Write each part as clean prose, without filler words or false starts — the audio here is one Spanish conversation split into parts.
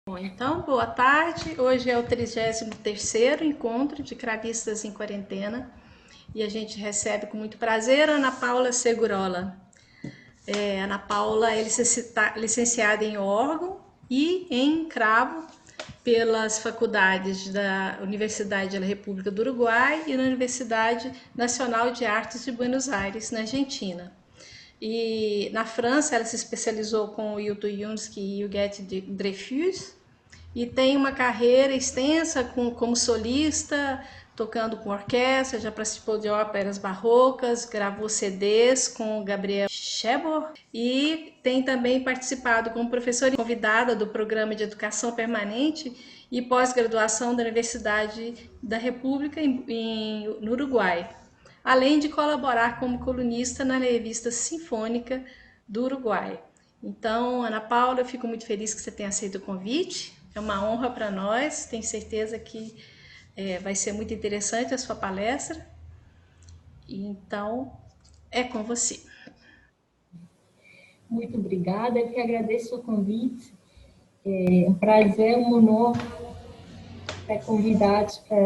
Bom, então, boa tarde. Hoje é o 33º encontro de cravistas em quarentena e a gente recebe com muito prazer a Ana Paula Segurola. Ana Paula é licenciada em órgão e em cravo pelas faculdades da Universidade da República do Uruguai e na Universidade Nacional de Artes de Buenos Aires, na Argentina. E na França ela se especializou com o Hilton Yunsky e o Huguette Dreyfus, e tem uma carreira extensa como solista, tocando com orquestra, já participou de óperas barrocas, gravou CDs com Gabriel Shebor e tem também participado como professora convidada do Programa de Educação Permanente e Pós-Graduação da Universidade da República no Uruguai, além de colaborar como colunista na revista Sinfônica do Uruguai. Então, Ana Paula, eu fico muito feliz que você tenha aceito o convite. É uma honra para nós, tenho certeza que vai ser muito interessante a sua palestra. Então, é com você. Muito obrigada, eu que agradeço o convite. É um prazer, um honor estar convidados para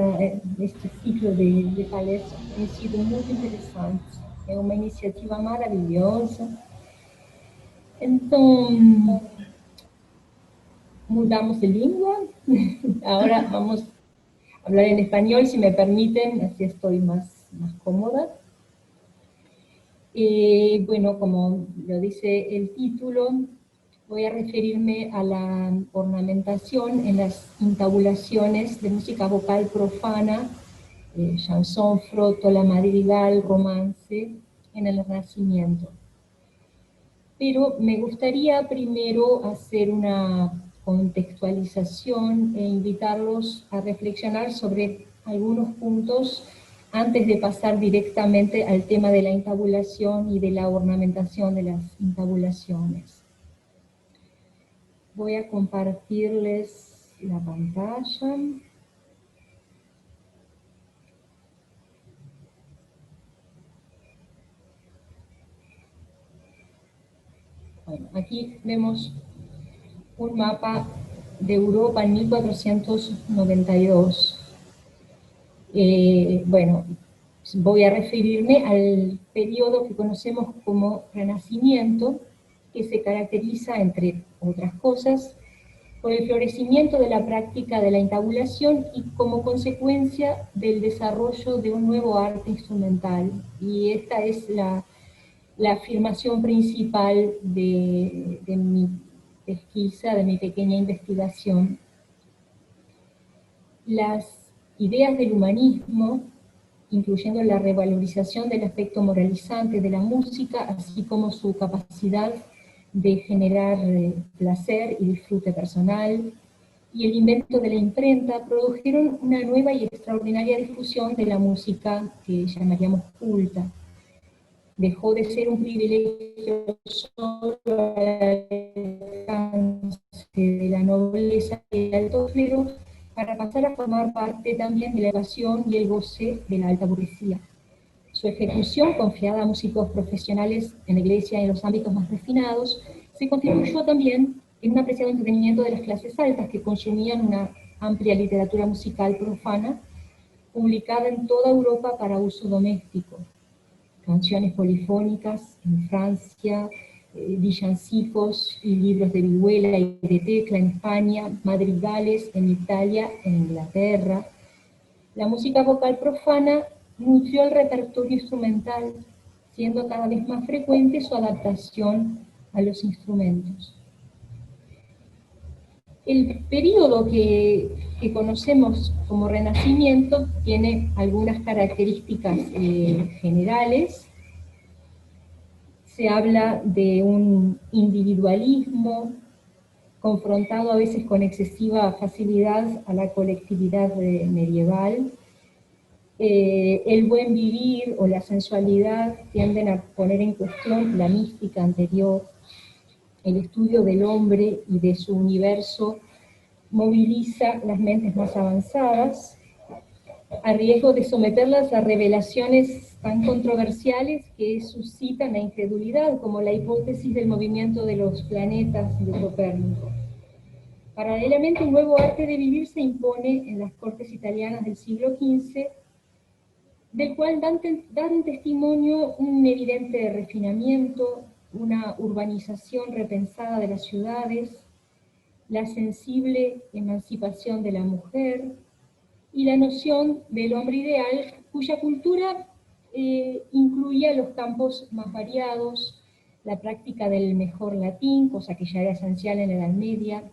este ciclo de palestras. Tem sido muito interessante. É uma iniciativa maravilhosa. Então, mudamos de língua. Ahora vamos a hablar en español, si me permiten, así estoy más cómoda. Bueno, como lo dice el título, voy a referirme a la ornamentación en las intabulaciones de música vocal profana, chanson, frótola, madrigal, romance, en el Renacimiento. Pero me gustaría primero hacer una contextualización e invitarlos a reflexionar sobre algunos puntos antes de pasar directamente al tema de la intabulación y de la ornamentación de las intabulaciones. Voy a compartirles la pantalla. Bueno, aquí vemos un mapa de Europa en 1492. Bueno, voy a referirme al periodo que conocemos como Renacimiento, que se caracteriza, entre otras cosas, por el florecimiento de la práctica de la intabulación y como consecuencia del desarrollo de un nuevo arte instrumental. Y esta es la afirmación principal de mi pesquisa, de mi pequeña investigación. Las ideas del humanismo, incluyendo la revalorización del aspecto moralizante de la música, así como su capacidad de generar placer y disfrute personal, y el invento de la imprenta, produjeron una nueva y extraordinaria difusión de la música que llamaríamos culta. Dejó de ser un privilegio solo al alcance de la nobleza y el alto clero, para pasar a formar parte también de la evasión y el goce de la alta burguesía. Su ejecución, confiada a músicos profesionales en la iglesia y en los ámbitos más refinados, se contribuyó también en un apreciado entretenimiento de las clases altas que consumían una amplia literatura musical profana, publicada en toda Europa para uso doméstico. Canciones polifónicas en Francia, villancicos y libros de vihuela y de tecla en España, madrigales en Italia e Inglaterra. La música vocal profana nutrió el repertorio instrumental, siendo cada vez más frecuente su adaptación a los instrumentos. El periodo que conocemos como Renacimiento tiene algunas características generales. Se habla de un individualismo confrontado a veces con excesiva facilidad a la colectividad medieval. El buen vivir o la sensualidad tienden a poner en cuestión la mística anterior. El estudio del hombre y de su universo moviliza las mentes más avanzadas, a riesgo de someterlas a revelaciones tan controversiales que suscitan la incredulidad, como la hipótesis del movimiento de los planetas de Copérnico. Paralelamente, un nuevo arte de vivir se impone en las cortes italianas del siglo XV, del cual dan testimonio un evidente refinamiento, una urbanización repensada de las ciudades, la sensible emancipación de la mujer y la noción del hombre ideal, cuya cultura incluía los campos más variados, la práctica del mejor latín, cosa que ya era esencial en la Edad Media,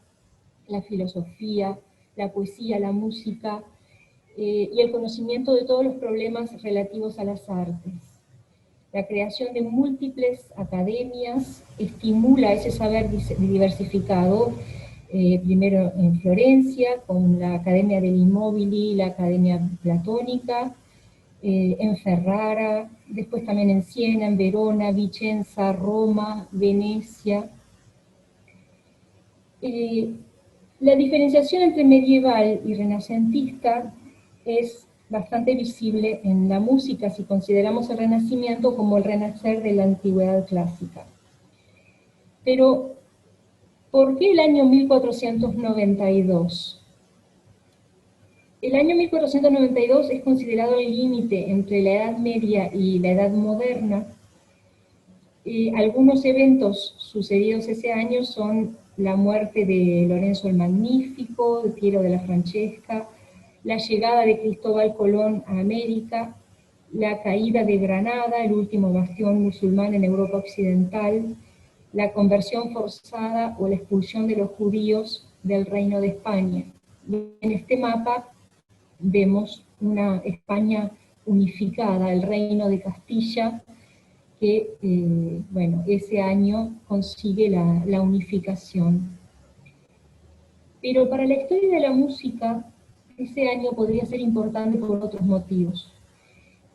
la filosofía, la poesía, la música, y el conocimiento de todos los problemas relativos a las artes. La creación de múltiples academias estimula ese saber diversificado, primero en Florencia, con la Academia degli Immobili, la Academia Platónica, en Ferrara, después también en Siena, en Verona, Vicenza, Roma, Venecia. La diferenciación entre medieval y renacentista es bastante visible en la música si consideramos el Renacimiento como el renacer de la antigüedad clásica. Pero, ¿por qué el año 1492? El año 1492 es considerado el límite entre la Edad Media y la Edad Moderna. Algunos eventos sucedidos ese año son la muerte de Lorenzo el Magnífico, de Piero de la Francesca, la llegada de Cristóbal Colón a América, la caída de Granada, el último bastión musulmán en Europa Occidental, la conversión forzada o la expulsión de los judíos del Reino de España. En este mapa vemos una España unificada, el Reino de Castilla, que, bueno, ese año consigue la unificación. Pero para la historia de la música, ese año podría ser importante por otros motivos.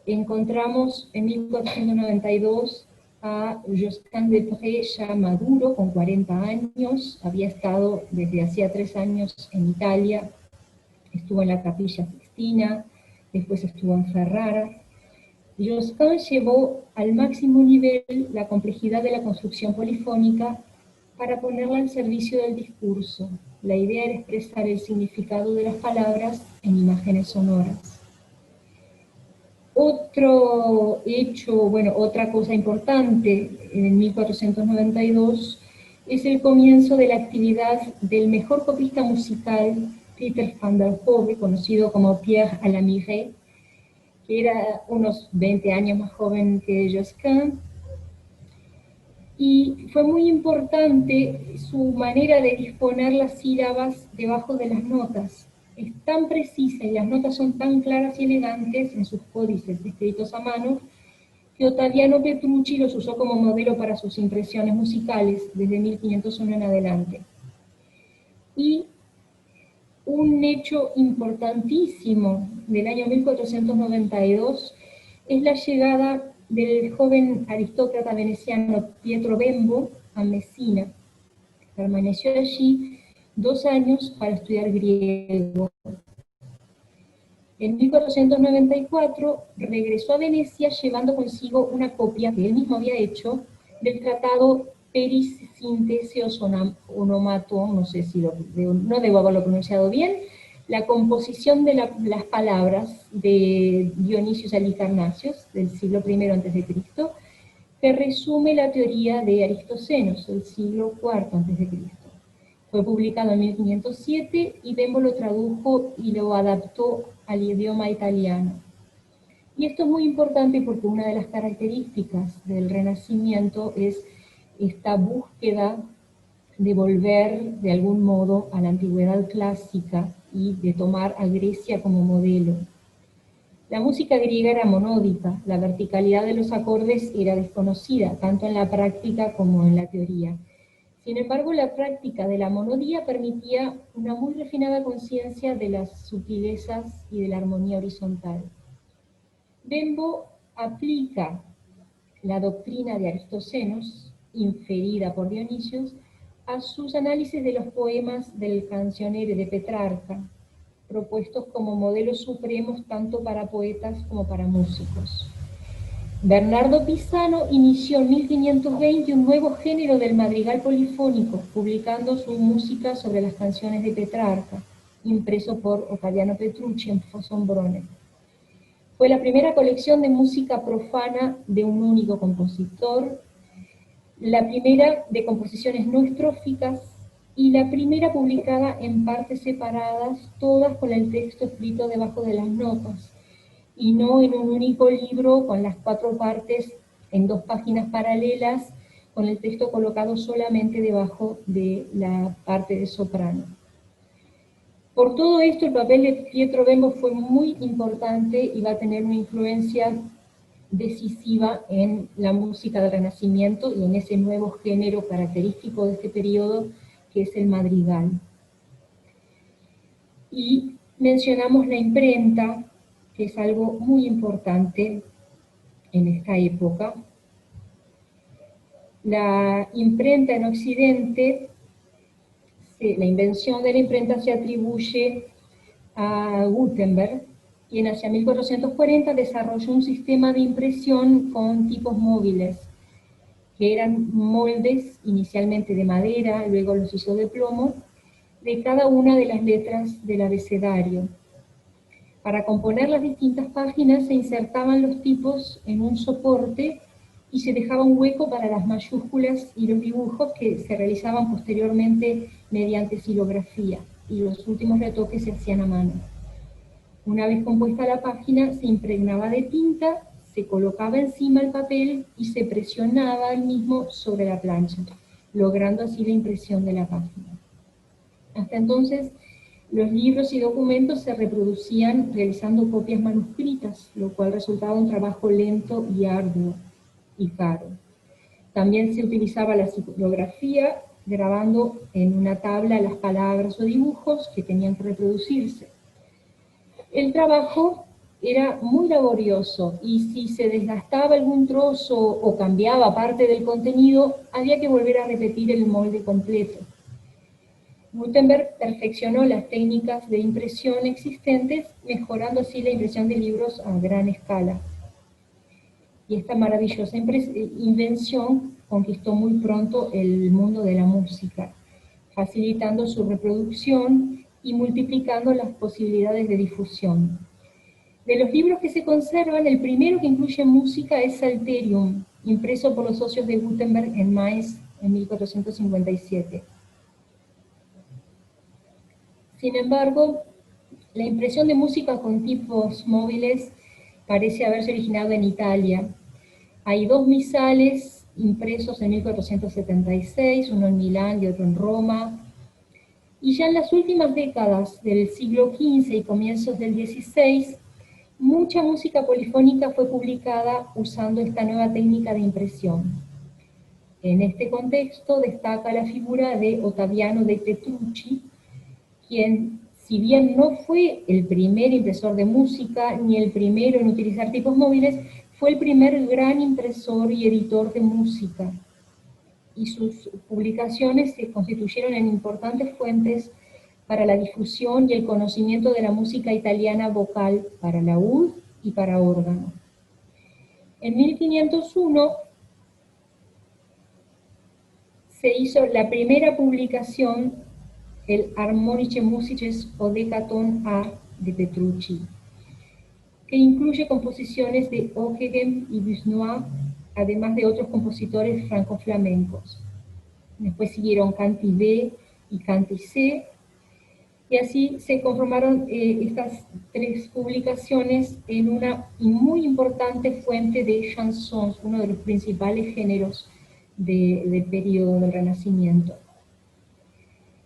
Encontramos en 1492 a Josquin des Prez ya maduro, con 40 años, había estado desde hacía 3 años en Italia, estuvo en la Capilla Sixtina, después estuvo en Ferrara. Josquin llevó al máximo nivel la complejidad de la construcción polifónica para ponerla al servicio del discurso. La idea era expresar el significado de las palabras en imágenes sonoras. Otro hecho, bueno, otra cosa importante en 1492 es el comienzo de la actividad del mejor copista musical Peter van der Hove, conocido como Pierre Alamiré, que era unos 20 años más joven que Josquin, y fue muy importante su manera de disponer las sílabas debajo de las notas. Es tan precisa y las notas son tan claras y elegantes en sus códices escritos a mano, que Ottaviano Petrucci los usó como modelo para sus impresiones musicales desde 1501 en adelante. Y un hecho importantísimo del año 1492 es la llegada del joven aristócrata veneciano Pietro Bembo a Messina. Permaneció allí 2 años para estudiar griego. En 1494 regresó a Venecia llevando consigo una copia que él mismo había hecho del tratado Peris Syntheseos Onomaton, no sé si no debo haberlo pronunciado bien, la composición de las palabras de Dionisio Halicarnasios, del siglo I a.C., que resume la teoría de Aristoxenos, del siglo IV a.C. Fue publicado en 1507 y Bembo lo tradujo y lo adaptó al idioma italiano. Y esto es muy importante porque una de las características del Renacimiento es esta búsqueda de volver de algún modo a la antigüedad clásica y de tomar a Grecia como modelo. La música griega era monódica, la verticalidad de los acordes era desconocida, tanto en la práctica como en la teoría. Sin embargo, la práctica de la monodía permitía una muy refinada conciencia de las sutilezas y de la armonía horizontal. Bembo aplica la doctrina de Aristoxenos, inferida por Dionisio, a sus análisis de los poemas del cancionero de Petrarca, propuestos como modelos supremos tanto para poetas como para músicos. Bernardo Pisano inició en 1520 un nuevo género del madrigal polifónico, publicando su música sobre las canciones de Petrarca, impreso por Ottaviano Petrucci en Fossombrone. Fue la primera colección de música profana de un único compositor, la primera de composiciones no estróficas y la primera publicada en partes separadas, todas con el texto escrito debajo de las notas, y no en un único libro con las 4 partes en 2 páginas paralelas, con el texto colocado solamente debajo de la parte de soprano. Por todo esto, el papel de Pietro Bembo fue muy importante y va a tener una influencia decisiva en la música del Renacimiento y en ese nuevo género característico de este periodo, que es el madrigal. Y mencionamos la imprenta, que es algo muy importante en esta época. La imprenta en Occidente, la invención de la imprenta se atribuye a Gutenberg, quien hacia 1440 desarrolló un sistema de impresión con tipos móviles, que eran moldes inicialmente de madera, luego los hizo de plomo, de cada una de las letras del abecedario. Para componer las distintas páginas se insertaban los tipos en un soporte y se dejaba un hueco para las mayúsculas y los dibujos que se realizaban posteriormente mediante xilografía, y los últimos retoques se hacían a mano. Una vez compuesta la página, se impregnaba de tinta, se colocaba encima el papel y se presionaba el mismo sobre la plancha, logrando así la impresión de la página. Hasta entonces, los libros y documentos se reproducían realizando copias manuscritas, lo cual resultaba un trabajo lento y arduo y caro. También se utilizaba la xilografía, grabando en una tabla las palabras o dibujos que tenían que reproducirse. El trabajo era muy laborioso y si se desgastaba algún trozo o cambiaba parte del contenido, había que volver a repetir el molde completo. Gutenberg perfeccionó las técnicas de impresión existentes, mejorando así la impresión de libros a gran escala. Y esta maravillosa invención conquistó muy pronto el mundo de la música, facilitando su reproducción y multiplicando las posibilidades de difusión. De los libros que se conservan, el primero que incluye música es Psalterium, impreso por los socios de Gutenberg en Mainz en 1457. Sin embargo, la impresión de música con tipos móviles parece haberse originado en Italia. Hay 2 misales impresos en 1476, uno en Milán y otro en Roma. Y ya en las últimas décadas del siglo XV y comienzos del XVI, mucha música polifónica fue publicada usando esta nueva técnica de impresión. En este contexto destaca la figura de Ottaviano de Petrucci, quien, si bien no fue el primer impresor de música, ni el primero en utilizar tipos móviles, fue el primer gran impresor y editor de música, y sus publicaciones se constituyeron en importantes fuentes para la difusión y el conocimiento de la música italiana vocal para laúd y para órgano. En 1501 se hizo la primera publicación, el Harmonische Musisches Odecaton A de Petrucci, que incluye composiciones de Ockeghem y Busnois, además de otros compositores franco-flamencos. Después siguieron Canti B y Canti C, y así se conformaron estas 3 publicaciones en una muy importante fuente de chansons, uno de los principales géneros del periodo del Renacimiento.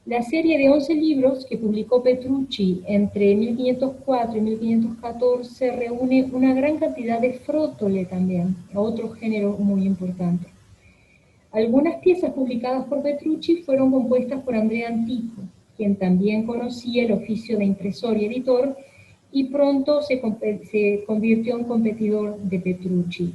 La serie de 11 libros que publicó Petrucci entre 1504 y 1514 reúne una gran cantidad de frótole también, otro género muy importante. Algunas piezas publicadas por Petrucci fueron compuestas por Andrea Antico, quien también conocía el oficio de impresor y editor, y pronto se convirtió en competidor de Petrucci.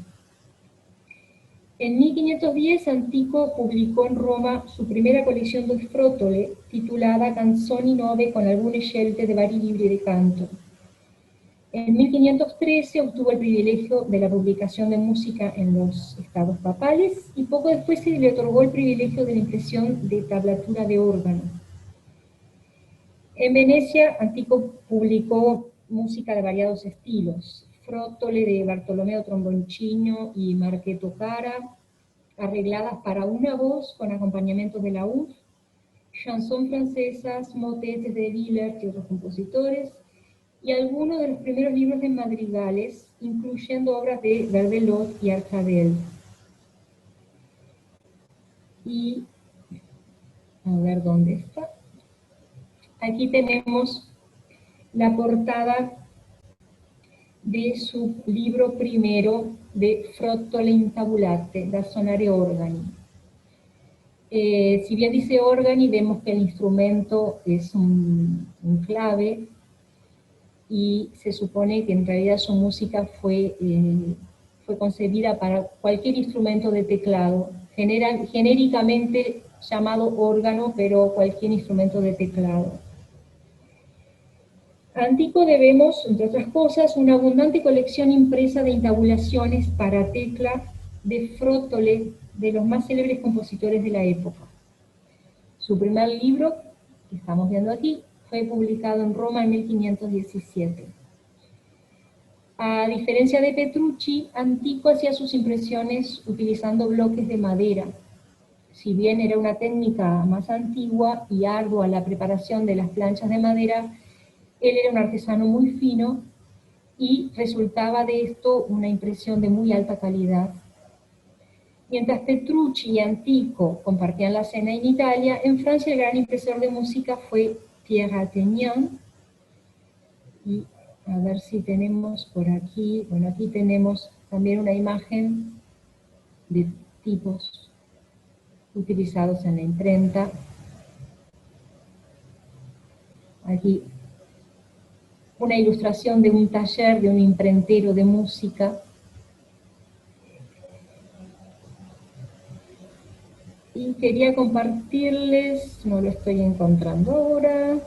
En 1510 Antico publicó en Roma su primera colección de frótole, titulada Canzoni Nove con alcune scelte de vari libri de canto. En 1513 obtuvo el privilegio de la publicación de música en los estados papales y poco después se le otorgó el privilegio de la impresión de tablatura de órgano. En Venecia, Antico publicó música de variados estilos, frottole de Bartolomeo Tromboncino y Marchetto Cara, arregladas para una voz con acompañamiento de laúd, chansons francesas, motetes de Willaert y otros compositores, y algunos de los primeros libros de madrigales, incluyendo obras de Verdelot y Arcadel. Y, a ver dónde está. Aquí tenemos la portada de su libro primero de Frottole in tabulate, da sonare organi. Si bien dice organi, vemos que el instrumento es un clave, y se supone que en realidad su música fue concebida para cualquier instrumento de teclado, genéricamente llamado órgano, pero cualquier instrumento de teclado. A Antico debemos, entre otras cosas, una abundante colección impresa de intabulaciones para tecla de frottole de los más célebres compositores de la época. Su primer libro, que estamos viendo aquí, fue publicado en Roma en 1517. A diferencia de Petrucci, Antico hacía sus impresiones utilizando bloques de madera. Si bien era una técnica más antigua y ardua la preparación de las planchas de madera, él era un artesano muy fino y resultaba de esto una impresión de muy alta calidad. Mientras Petrucci y Antico compartían la escena en Italia, en Francia el gran impresor de música fue Pierre Attenian. Y a ver si tenemos por aquí, bueno, aquí tenemos también una imagen de tipos utilizados en la imprenta. Aquí una ilustración de un taller de un imprentero de música. Y quería compartirles, no lo estoy encontrando ahora,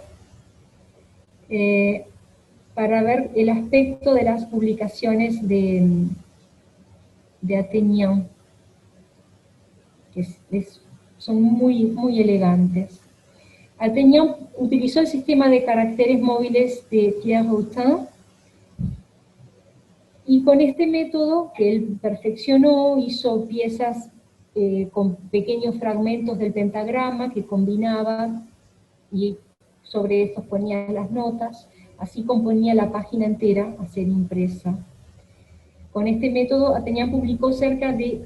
para ver el aspecto de las publicaciones de Attenian, que son muy elegantes. Attenian utilizó el sistema de caracteres móviles de Pierre Hautain, y con este método que él perfeccionó, hizo piezas con pequeños fragmentos del pentagrama que combinaba, y sobre estos ponía las notas, así componía la página entera a ser impresa. Con este método, Attenian publicó cerca de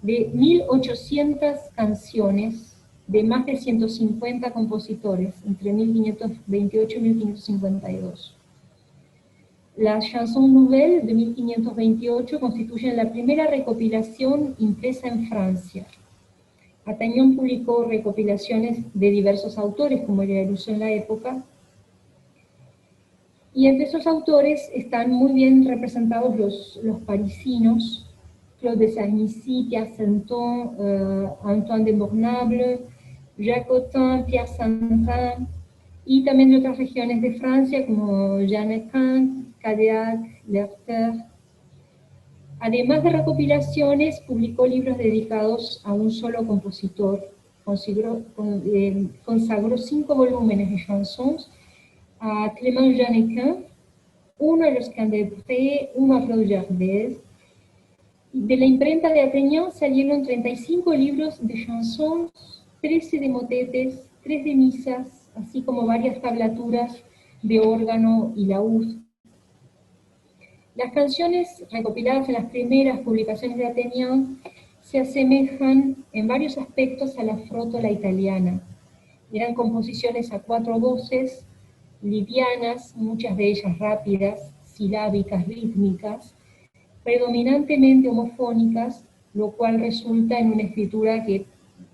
1800 canciones de más de 150 compositores, entre 1528 y 1552. Las Chansons Nouvelles de 1528 constituyen la primera recopilación impresa en Francia. Attenian publicó recopilaciones de diversos autores, como era el uso en la época, y entre esos autores están muy bien representados los parisinos, Claude de Sagnassy, Pierre Santon, Antoine de Bornable, Jacques Autain, Pierre Saint-Vrain, y también de otras regiones de Francia, como Jean Equin, Cadeac, Werther. Además de recopilaciones, publicó libros dedicados a un solo compositor. Consagró 5 volúmenes de chansons a Clément Jean Equin, uno a los Candepré, uno a Claude Jardès. De la imprenta de Attenian salieron 35 libros de chansons, 13 de motetes, 3 de misas, así como varias tablaturas de órgano y laúd. Las canciones recopiladas en las primeras publicaciones de Attenian se asemejan en varios aspectos a la frotola italiana. Eran composiciones a 4 voces, livianas, muchas de ellas rápidas, silábicas, rítmicas, predominantemente homofónicas, lo cual resulta en una escritura que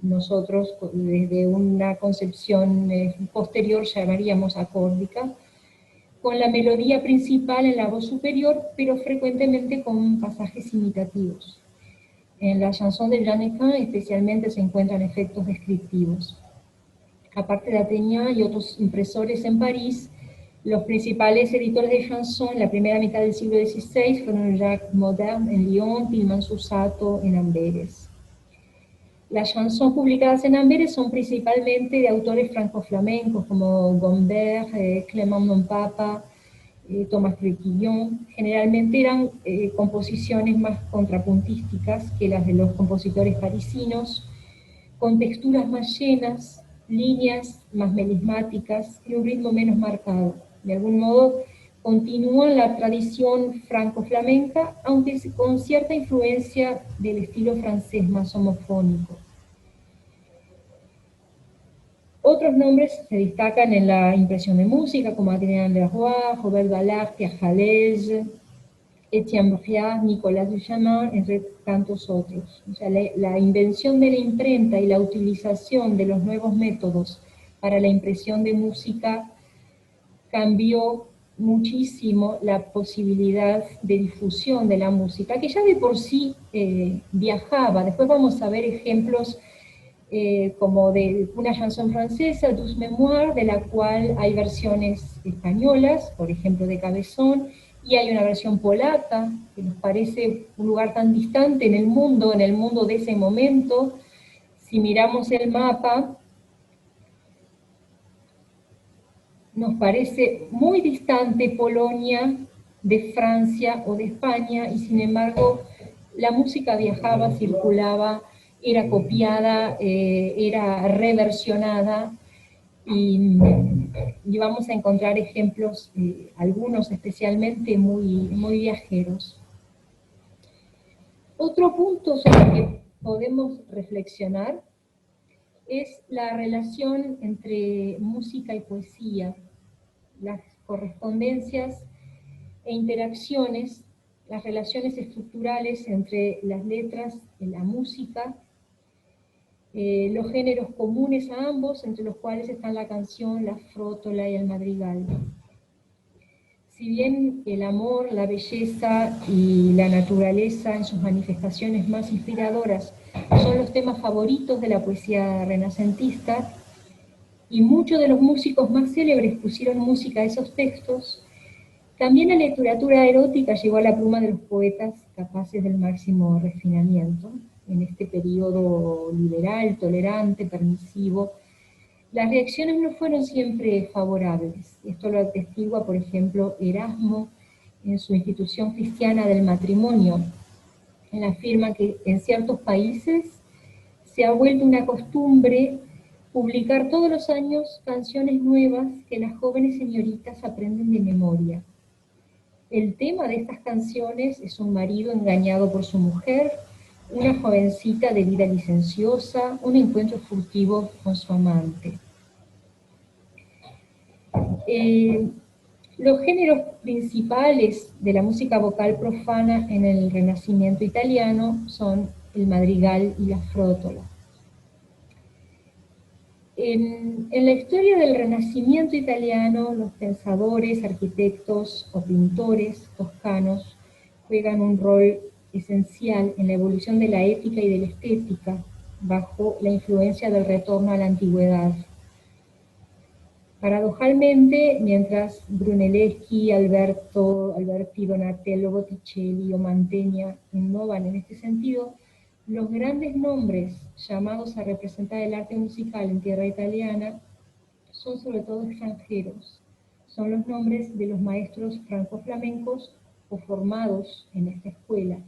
nosotros, desde una concepción posterior, llamaríamos acórdica, con la melodía principal en la voz superior, pero frecuentemente con pasajes imitativos. En la chanson de Jean Equin especialmente se encuentran efectos descriptivos. Aparte de Attenian y otros impresores en París, Los principales editores de chanson en la primera mitad del siglo XVI fueron Jacques Moderne en Lyon y Mansusato en Amberes. Las chansons publicadas en Amberes son principalmente de autores franco-flamencos como Gombert, Clément Monpapa, Thomas Requillon. Generalmente eran composiciones más contrapuntísticas que las de los compositores parisinos, con texturas más llenas, líneas más melismáticas y un ritmo menos marcado. De algún modo continúan la tradición franco-flamenca, aunque con cierta influencia del estilo francés más homofónico. Otros nombres se destacan en la impresión de música, como Adrien Lerroy, Robert Ballard, Pierre Hallege, Etienne Briard, Nicolas Duchamin, entre tantos otros. O sea, la invención de la imprenta y la utilización de los nuevos métodos para la impresión de música cambió muchísimo la posibilidad de difusión de la música, que ya de por sí viajaba. Después vamos a ver ejemplos como de una chanson francesa, Douce Mémoire, de la cual hay versiones españolas, por ejemplo de Cabezón, y hay una versión polaca, que nos parece un lugar tan distante en el mundo de ese momento. Si miramos el mapa, nos parece muy distante Polonia de Francia o de España, y sin embargo la música viajaba, circulaba, era copiada, era reversionada, y vamos a encontrar ejemplos, algunos especialmente muy viajeros. Otro punto sobre el que podemos reflexionar es la relación entre música y poesía, las correspondencias e interacciones, las relaciones estructurales entre las letras y la música, los géneros comunes a ambos, entre los cuales están la canción, la frótola y el madrigal. Si bien el amor, la belleza y la naturaleza en sus manifestaciones más inspiradoras son los temas favoritos de la poesía renacentista, y muchos de los músicos más célebres pusieron música a esos textos, también la literatura erótica llegó a la pluma de los poetas capaces del máximo refinamiento. En este periodo liberal, tolerante, permisivo, las reacciones no fueron siempre favorables. Esto lo atestigua, por ejemplo, Erasmo en su Institución Cristiana del Matrimonio. Él afirma que en ciertos países se ha vuelto una costumbre publicar todos los años canciones nuevas que las jóvenes señoritas aprenden de memoria. El tema de estas canciones es un marido engañado por su mujer, una jovencita de vida licenciosa, un encuentro furtivo con su amante. Los géneros principales de la música vocal profana en el Renacimiento italiano son el madrigal y la frótola. En la historia del Renacimiento italiano, los pensadores, arquitectos o pintores toscanos juegan un rol esencial en la evolución de la ética y de la estética, bajo la influencia del retorno a la antigüedad. Paradojalmente, mientras Brunelleschi, Alberti, Donatello, Botticelli o Mantegna innovan en este sentido, los grandes nombres llamados a representar el arte musical en tierra italiana son sobre todo extranjeros. Son los nombres de los maestros franco-flamencos o formados en esta escuela,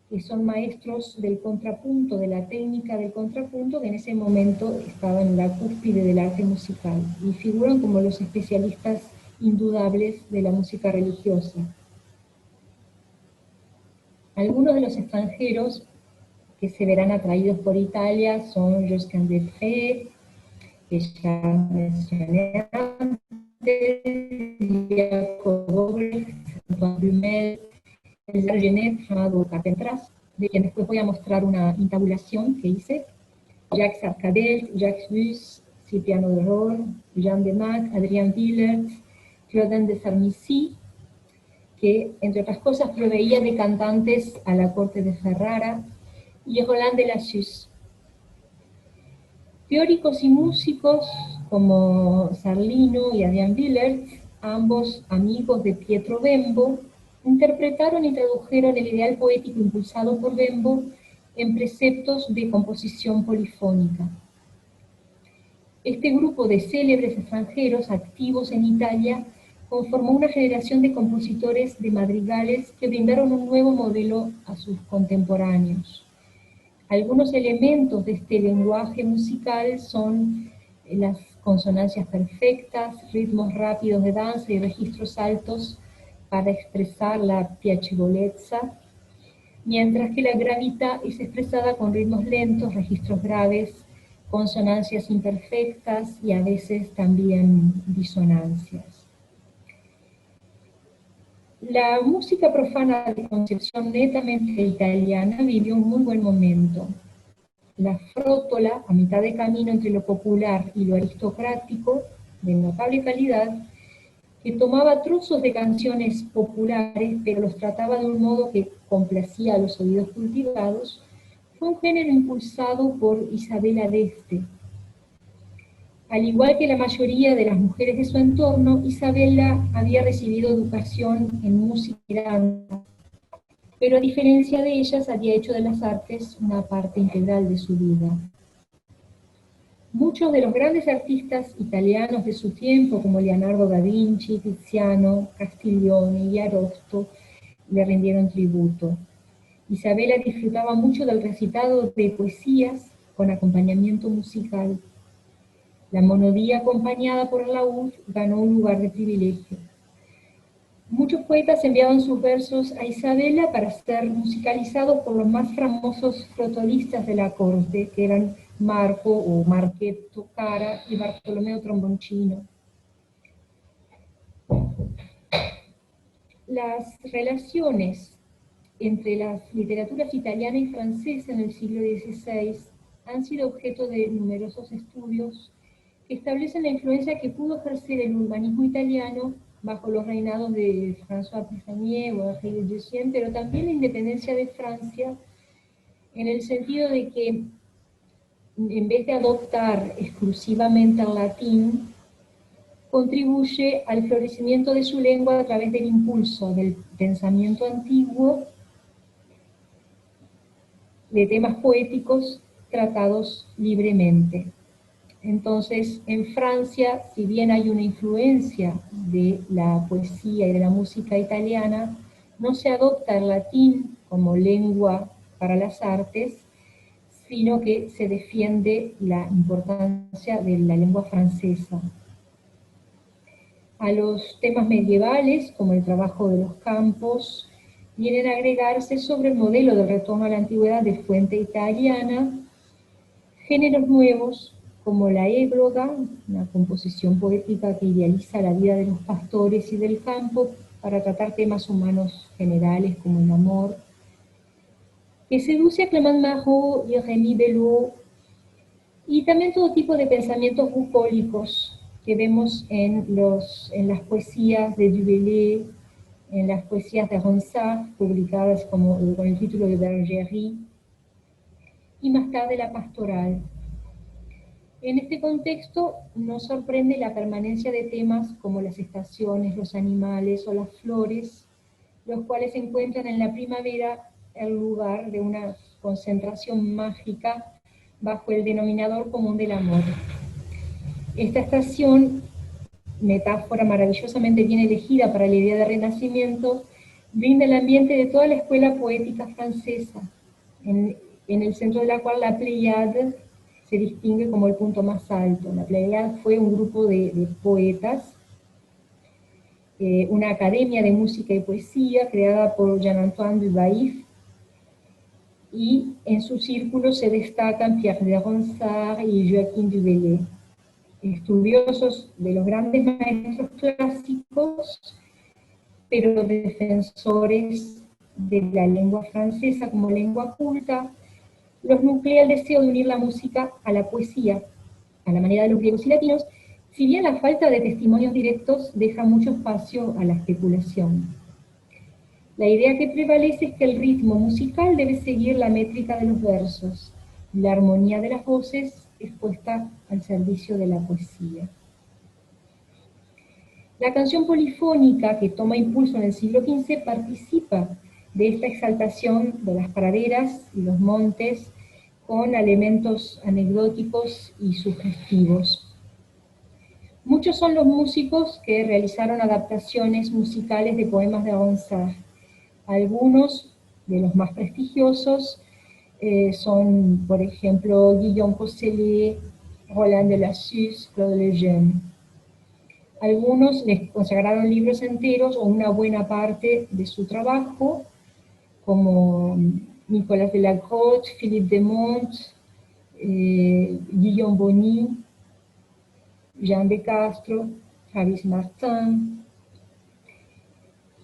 que son maestros del contrapunto, de la técnica del contrapunto, que en ese momento estaba en la cúspide del arte musical, y figuran como los especialistas indudables de la música religiosa. Algunos de los extranjeros que se verán atraídos por Italia son Josquin des Prez, que ya mencioné antes, Jacob Obrecht, Antoine Blumel, el Genet llamado Carpentras, de quien después voy a mostrar una intabulación que hice, Jacques Arcadel, Jacques Bus, Cipriano de Ror, Jean de Mac, Adrien Villers, Claudin de Sarmizy, que entre otras cosas proveía de cantantes a la corte de Ferrara, y Roland de Lassus. Teóricos y músicos como Zarlino y Adrian Wielertz, ambos amigos de Pietro Bembo, interpretaron y tradujeron el ideal poético impulsado por Bembo en preceptos de composición polifónica. Este grupo de célebres extranjeros activos en Italia conformó una generación de compositores de madrigales que brindaron un nuevo modelo a sus contemporáneos. Algunos elementos de este lenguaje musical son las consonancias perfectas, ritmos rápidos de danza y registros altos para expresar la piacevolezza, mientras que la gravità es expresada con ritmos lentos, registros graves, consonancias imperfectas y a veces también disonancias. La música profana de concepción netamente italiana vivió un muy buen momento. La frótola, a mitad de camino entre lo popular y lo aristocrático, de notable calidad, que tomaba trozos de canciones populares, pero los trataba de un modo que complacía a los oídos cultivados, fue un género impulsado por Isabella d'Este. Al igual que la mayoría de las mujeres de su entorno, Isabella había recibido educación en música y danza, pero a diferencia de ellas había hecho de las artes una parte integral de su vida. Muchos de los grandes artistas italianos de su tiempo, como Leonardo da Vinci, Tiziano, Castiglione y Ariosto, le rindieron tributo. Isabella disfrutaba mucho del recitado de poesías con acompañamiento musical. La monodía acompañada por el laúd ganó un lugar de privilegio. Muchos poetas enviaban sus versos a Isabella para ser musicalizados por los más famosos frotolistas de la corte, que eran Marco o Marchetto Cara y Bartolomeo Tromboncino. Las relaciones entre las literaturas italiana y francesa en el siglo XVI han sido objeto de numerosos estudios que establecen la influencia que pudo ejercer el urbanismo italiano bajo los reinados de François Pisanier o Henri de Deuxième, pero también la independencia de Francia, en el sentido de que en vez de adoptar exclusivamente el latín, contribuye al florecimiento de su lengua a través del impulso del pensamiento antiguo, de temas poéticos tratados libremente. Entonces, en Francia, si bien hay una influencia de la poesía y de la música italiana, no se adopta el latín como lengua para las artes, sino que se defiende la importancia de la lengua francesa. A los temas medievales, como el trabajo de los campos, vienen a agregarse sobre el modelo del retorno a la antigüedad de fuente italiana, géneros nuevos como la égloga, una composición poética que idealiza la vida de los pastores y del campo para tratar temas humanos generales como el amor, que seduce a Clément Marot y a Rémy Belleau, y también todo tipo de pensamientos bucólicos que vemos en las poesías de Du Bellay, en las poesías de Ronsard, publicadas con el título de Bergerie, y más tarde la pastoral. En este contexto nos sorprende la permanencia de temas como las estaciones, los animales o las flores, los cuales encuentran en la primavera el lugar de una concentración mágica bajo el denominador común del amor. Esta estación, metáfora maravillosamente bien elegida para la idea de renacimiento, brinda el ambiente de toda la escuela poética francesa, en el centro de la cual la Pléiade se distingue como el punto más alto. La Pléiade fue un grupo de poetas, una academia de música y poesía creada por Jean-Antoine Dubaïf, y en su círculo se destacan Pierre de Ronsard y Joachim du Bellay, estudiosos de los grandes maestros clásicos, pero defensores de la lengua francesa como lengua culta. Los nuclea el deseo de unir la música a la poesía, a la manera de los griegos y latinos, si bien la falta de testimonios directos deja mucho espacio a la especulación. La idea que prevalece es que el ritmo musical debe seguir la métrica de los versos, la armonía de las voces es puesta al servicio de la poesía. La canción polifónica, que toma impulso en el siglo XV, participa de esta exaltación de las praderas y los montes con elementos anecdóticos y sugestivos. Muchos son los músicos que realizaron adaptaciones musicales de poemas de Ronsard. Algunos de los más prestigiosos son, por ejemplo, Guillaume Posselet, Roland de Lassus, Claude Lejeune. Algunos les consagraron libros enteros o una buena parte de su trabajo, como Nicolas de la Grotte, Philippe de Monts, Guillaume Bonny, Jean de Castro, Javis Martin.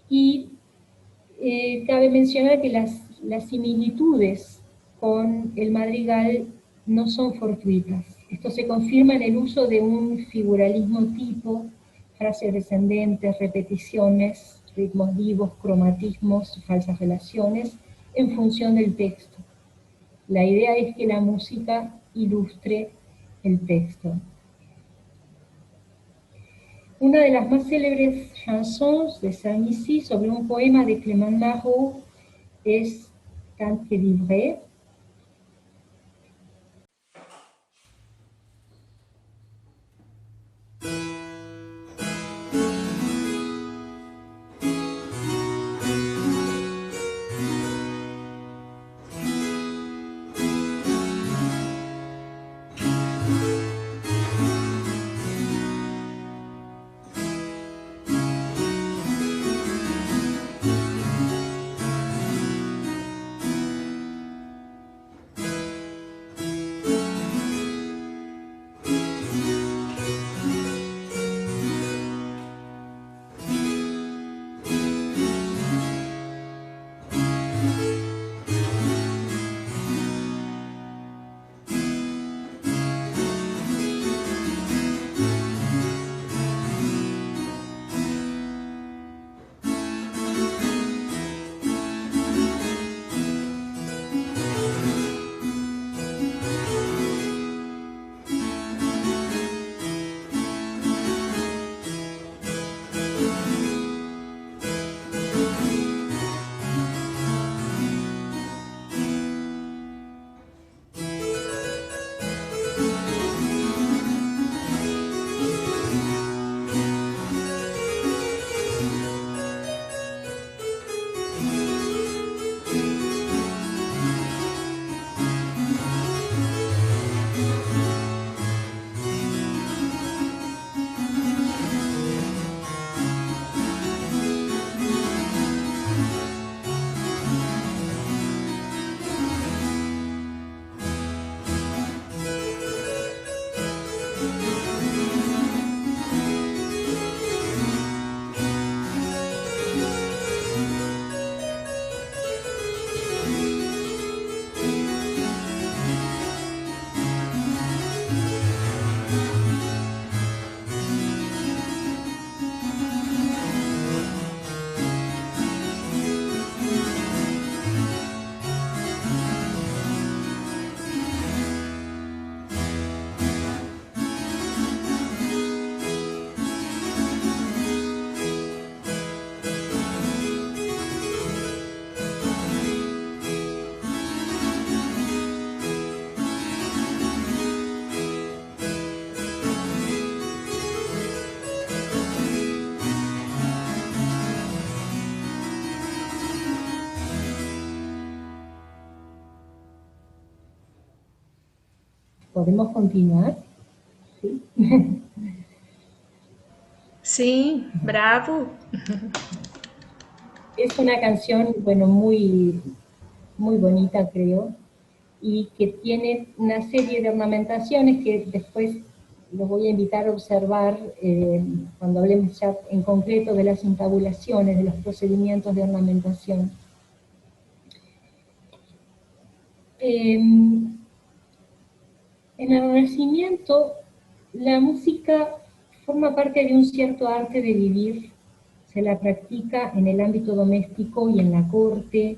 Y cabe mencionar que las similitudes con el madrigal no son fortuitas. Esto se confirma en el uso de un figuralismo tipo, frases descendentes, repeticiones, ritmos vivos, cromatismos, falsas relaciones, en función del texto. La idea es que la música ilustre el texto. Una de las más célebres chansons de Saint-Missy sobre un poema de Clément Marot es Tant que vivrai. ¿Podemos continuar? ¿Sí? Sí, bravo. Es una canción, bueno, muy bonita, creo, y que tiene una serie de ornamentaciones que después los voy a invitar a observar cuando hablemos ya en concreto de las intabulaciones, de los procedimientos de ornamentación. En el Renacimiento, la música forma parte de un cierto arte de vivir. Se la practica en el ámbito doméstico y en la corte,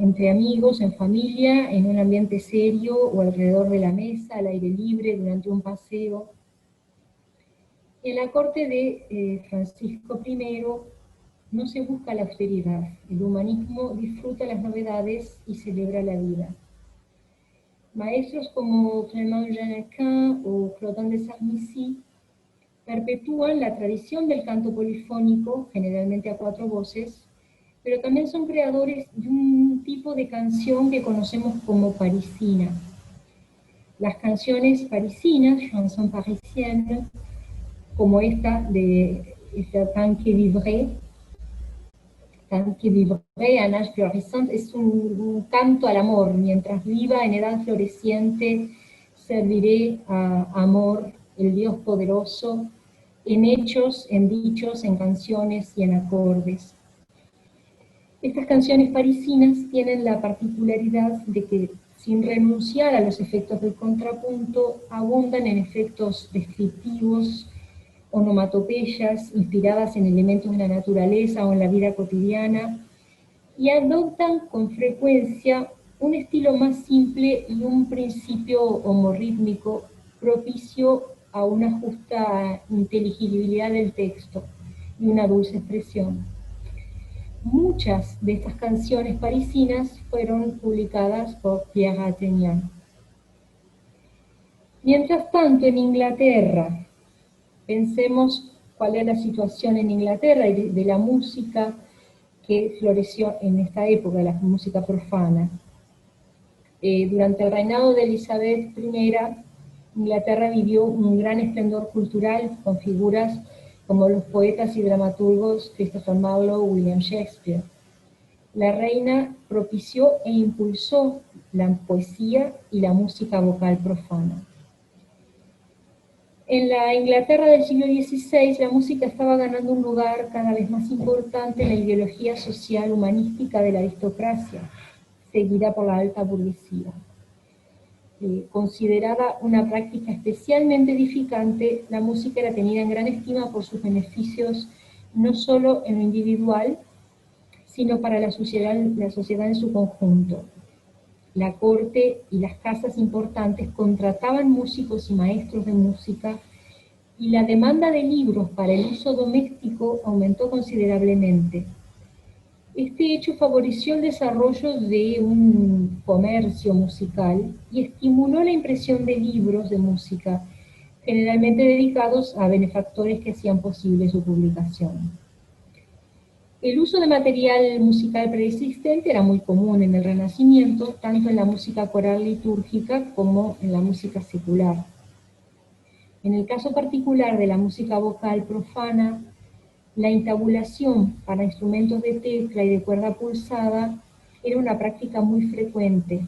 entre amigos, en familia, en un ambiente serio o alrededor de la mesa, al aire libre, durante un paseo. En la corte de Francisco I no se busca la austeridad, el humanismo disfruta las novedades y celebra la vida. Maestros como Clément Jeannequin o Clotin de Sarncy perpetúan la tradición del canto polifónico, generalmente a 4 voces, pero también son creadores de un tipo de canción que conocemos como parisina. Las canciones parisinas, chansons parisiennes, como esta de Tant que vivrai, Anache Florissante, es un canto al amor. Mientras viva en edad floreciente, serviré a amor, el Dios poderoso, en hechos, en dichos, en canciones y en acordes. Estas canciones parisinas tienen la particularidad de que, sin renunciar a los efectos del contrapunto, abundan en efectos descriptivos, onomatopeyas inspiradas en elementos de la naturaleza o en la vida cotidiana, y adoptan con frecuencia un estilo más simple y un principio homorrítmico propicio a una justa inteligibilidad del texto y una dulce expresión. Muchas de estas canciones parisinas fueron publicadas por Pierre Athénian. Mientras tanto, en Inglaterra, pensemos cuál es la situación en Inglaterra y de la música que floreció en esta época, la música profana. Durante el reinado de Elizabeth I, Inglaterra vivió un gran esplendor cultural con figuras como los poetas y dramaturgos Christopher Marlowe, William Shakespeare. La reina propició e impulsó la poesía y la música vocal profana. En la Inglaterra del siglo XVI, la música estaba ganando un lugar cada vez más importante en la ideología social humanística de la aristocracia, seguida por la alta burguesía. Considerada una práctica especialmente edificante, la música era tenida en gran estima por sus beneficios no solo en lo individual, sino para la sociedad en su conjunto. La corte y las casas importantes contrataban músicos y maestros de música, y la demanda de libros para el uso doméstico aumentó considerablemente. Este hecho favoreció el desarrollo de un comercio musical y estimuló la impresión de libros de música, generalmente dedicados a benefactores que hacían posible su publicación. El uso de material musical preexistente era muy común en el Renacimiento, tanto en la música coral litúrgica como en la música secular. En el caso particular de la música vocal profana, la intabulación para instrumentos de tecla y de cuerda pulsada era una práctica muy frecuente,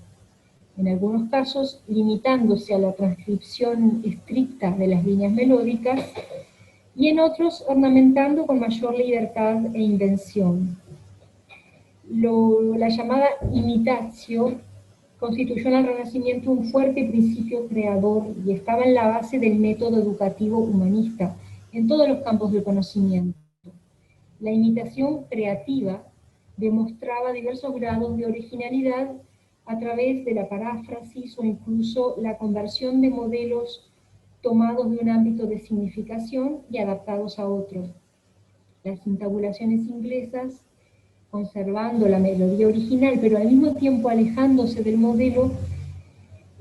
en algunos casos limitándose a la transcripción estricta de las líneas melódicas, y en otros ornamentando con mayor libertad e invención. La llamada imitatio constituyó en el Renacimiento un fuerte principio creador y estaba en la base del método educativo humanista en todos los campos del conocimiento. La imitación creativa demostraba diversos grados de originalidad a través de la paráfrasis o incluso la conversión de modelos tomados de un ámbito de significación y adaptados a otro. Las intabulaciones inglesas, conservando la melodía original, pero al mismo tiempo alejándose del modelo,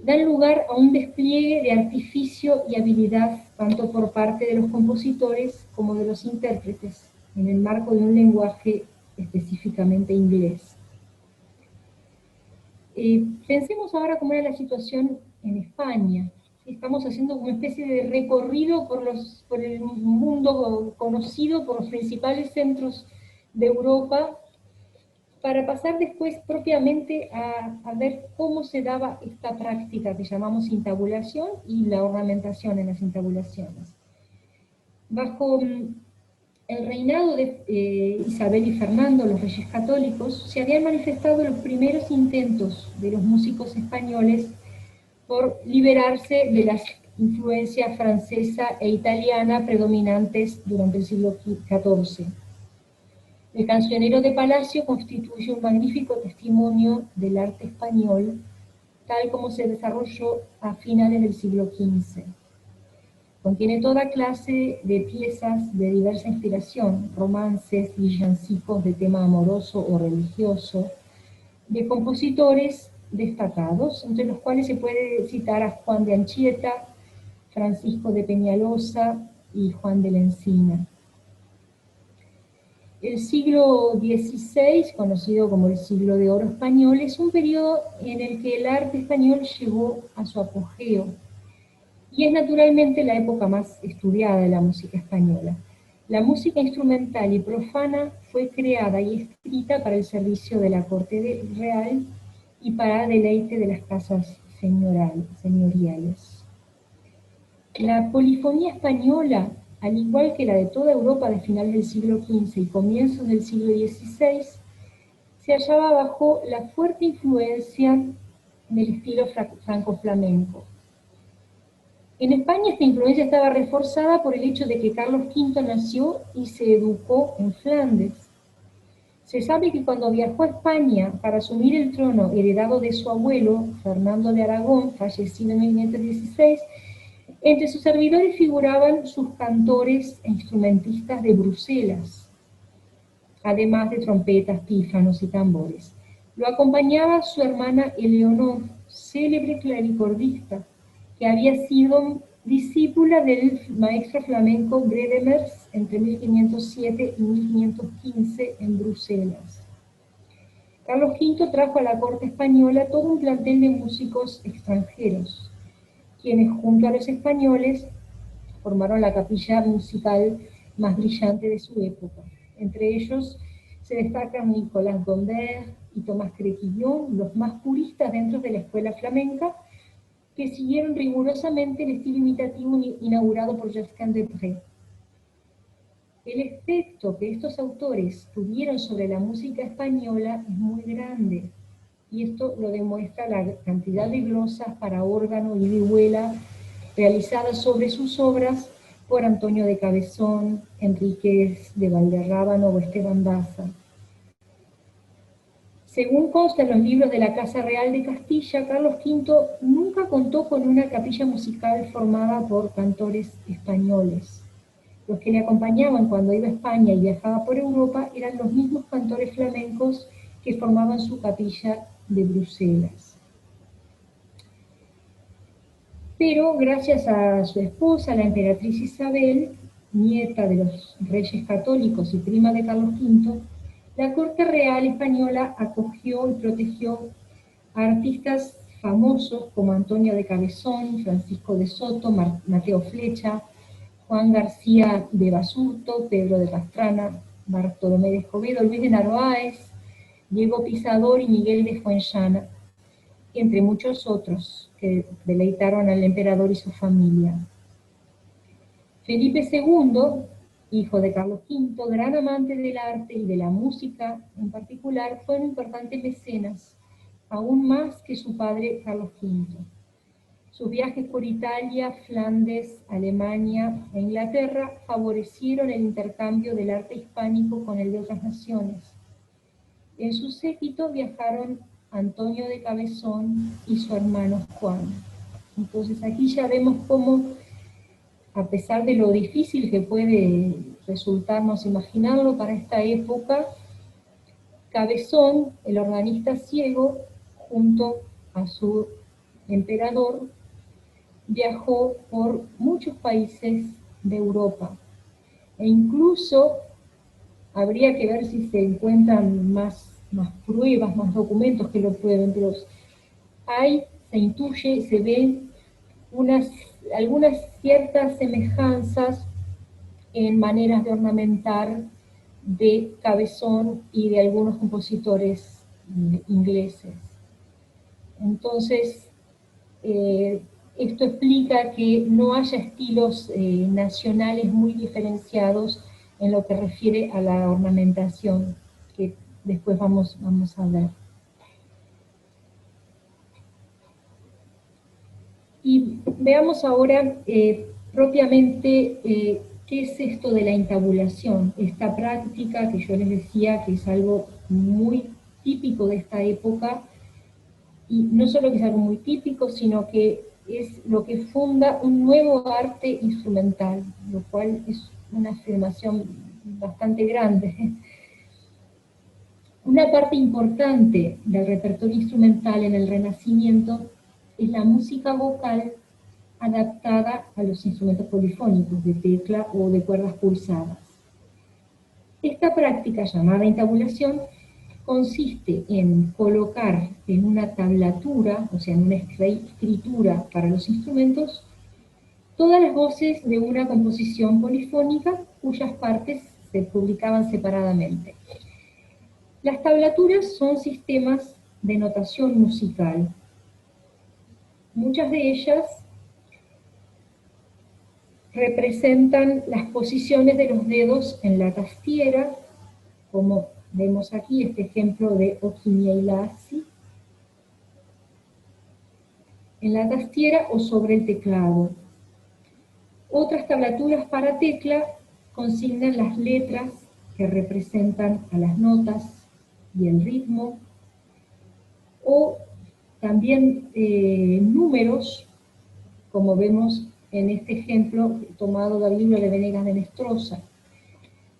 dan lugar a un despliegue de artificio y habilidad, tanto por parte de los compositores como de los intérpretes, en el marco de un lenguaje específicamente inglés. Pensemos ahora cómo era la situación en España. Estamos haciendo una especie de recorrido por el mundo conocido, por los principales centros de Europa, para pasar después propiamente a ver cómo se daba esta práctica que llamamos intabulación y la ornamentación en las intabulaciones. Bajo el reinado de Isabel y Fernando, los reyes católicos, se habían manifestado los primeros intentos de los músicos españoles por liberarse de las influencias francesa e italiana predominantes durante el siglo XIV. El cancionero de palacio constituye un magnífico testimonio del arte español, tal como se desarrolló a finales del siglo XV. Contiene toda clase de piezas de diversa inspiración, romances, villancicos de tema amoroso o religioso, de compositores destacados, entre los cuales se puede citar a Juan de Anchieta, Francisco de Peñalosa y Juan de la Encina. El siglo XVI, conocido como el siglo de oro español, es un periodo en el que el arte español llegó a su apogeo y es naturalmente la época más estudiada de la música española. La música instrumental y profana fue creada y escrita para el servicio de la corte real y para deleite de las casas señoriales. La polifonía española, al igual que la de toda Europa de finales del siglo XV y comienzos del siglo XVI, se hallaba bajo la fuerte influencia del estilo franco-flamenco. En España esta influencia estaba reforzada por el hecho de que Carlos V nació y se educó en Flandes. Se sabe que cuando viajó a España para asumir el trono heredado de su abuelo, Fernando de Aragón, fallecido en 1516, entre sus servidores figuraban sus cantores e instrumentistas de Bruselas, además de trompetas, pífanos y tambores. Lo acompañaba su hermana Eleonor, célebre clavicordista, que había sido discípula del maestro flamenco Bredemers entre 1507 y 1515 en Bruselas. Carlos V trajo a la corte española todo un plantel de músicos extranjeros, quienes junto a los españoles formaron la capilla musical más brillante de su época. Entre ellos se destacan Nicolas Gombert y Tomás Crequillon, los más puristas dentro de la escuela flamenca, que siguieron rigurosamente el estilo imitativo inaugurado por Josquin des Prez. El efecto que estos autores tuvieron sobre la música española es muy grande, y esto lo demuestra la cantidad de glosas para órgano y vihuela realizadas sobre sus obras por Antonio de Cabezón, Enríquez de Valderrábano o Esteban Daza. Según consta en los libros de la Casa Real de Castilla, Carlos V nunca contó con una capilla musical formada por cantores españoles. Los que le acompañaban cuando iba a España y viajaba por Europa eran los mismos cantores flamencos que formaban su capilla de Bruselas. Pero gracias a su esposa, la emperatriz Isabel, nieta de los reyes católicos y prima de Carlos V, la corte real española acogió y protegió a artistas famosos como Antonio de Cabezón, Francisco de Soto, Mateo Flecha, Juan García de Basurto, Pedro de Pastrana, Bartolomé de Escobedo, Luis de Narváez, Diego Pisador y Miguel de Fuenllana, entre muchos otros que deleitaron al emperador y su familia. Felipe II, hijo de Carlos V, gran amante del arte y de la música en particular, fue un importante mecenas, aún más que su padre Carlos V. Sus viajes por Italia, Flandes, Alemania e Inglaterra favorecieron el intercambio del arte hispánico con el de otras naciones. En su séquito viajaron Antonio de Cabezón y su hermano Juan. Entonces aquí ya vemos cómo, a pesar de lo difícil que puede resultarnos imaginarlo para esta época, Cabezón, el organista ciego, junto a su emperador, viajó por muchos países de Europa. E incluso habría que ver si se encuentran más pruebas, más documentos que lo prueben, pero se intuye, se ven algunas ciertas semejanzas en maneras de ornamentar de Cabezón y de algunos compositores ingleses. Entonces, esto explica que no haya estilos nacionales muy diferenciados en lo que refiere a la ornamentación, que después vamos a ver. Y veamos ahora propiamente ¿qué es esto de la intabulación? Esta práctica que yo les decía que es algo muy típico de esta época, y no solo que es algo muy típico, sino que es lo que funda un nuevo arte instrumental, lo cual es una afirmación bastante grande. Una parte importante del repertorio instrumental en el Renacimiento es la música vocal adaptada a los instrumentos polifónicos de tecla o de cuerdas pulsadas. Esta práctica, llamada intabulación, consiste en colocar en una tablatura, o sea, en una escritura para los instrumentos, todas las voces de una composición polifónica cuyas partes se publicaban separadamente. Las tablaturas son sistemas de notación musical. Muchas de ellas representan las posiciones de los dedos en la tastiera, como vemos aquí este ejemplo de Okimielasi, en la tastiera o sobre el teclado. Otras tablaturas para tecla consignan las letras que representan a las notas y el ritmo, o también números, como vemos en este ejemplo tomado del libro de Venegas de Nestrosa.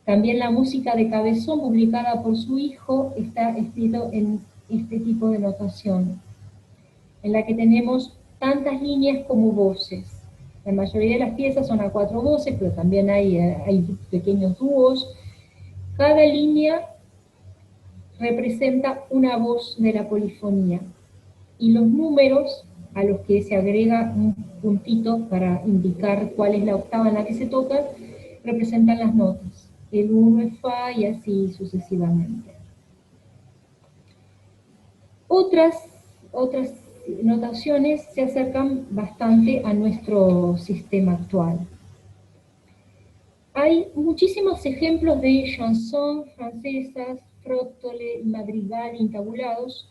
También la música de Cabezón, publicada por su hijo, está escrito en este tipo de notación, en la que tenemos tantas líneas como voces. La mayoría de las piezas son a 4 voces, pero también hay pequeños dúos. Cada línea representa una voz de la polifonía, y los números a los que se agrega un puntito para indicar cuál es la octava en la que se toca, representan las notas. El 1 es Fa y así sucesivamente. Otras notaciones se acercan bastante a nuestro sistema actual. Hay muchísimos ejemplos de chansons francesas, frottole, madrigal intabulados,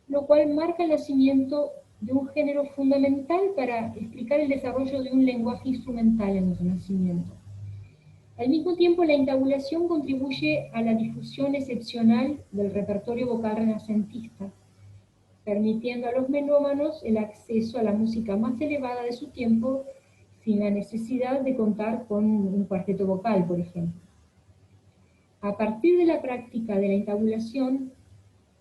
lo cual marca el nacimiento de un género fundamental para explicar el desarrollo de un lenguaje instrumental en el Renacimiento. Al mismo tiempo, la intabulación contribuye a la difusión excepcional del repertorio vocal renacentista, permitiendo a los melómanos el acceso a la música más elevada de su tiempo sin la necesidad de contar con un cuarteto vocal, por ejemplo. A partir de la práctica de la intabulación,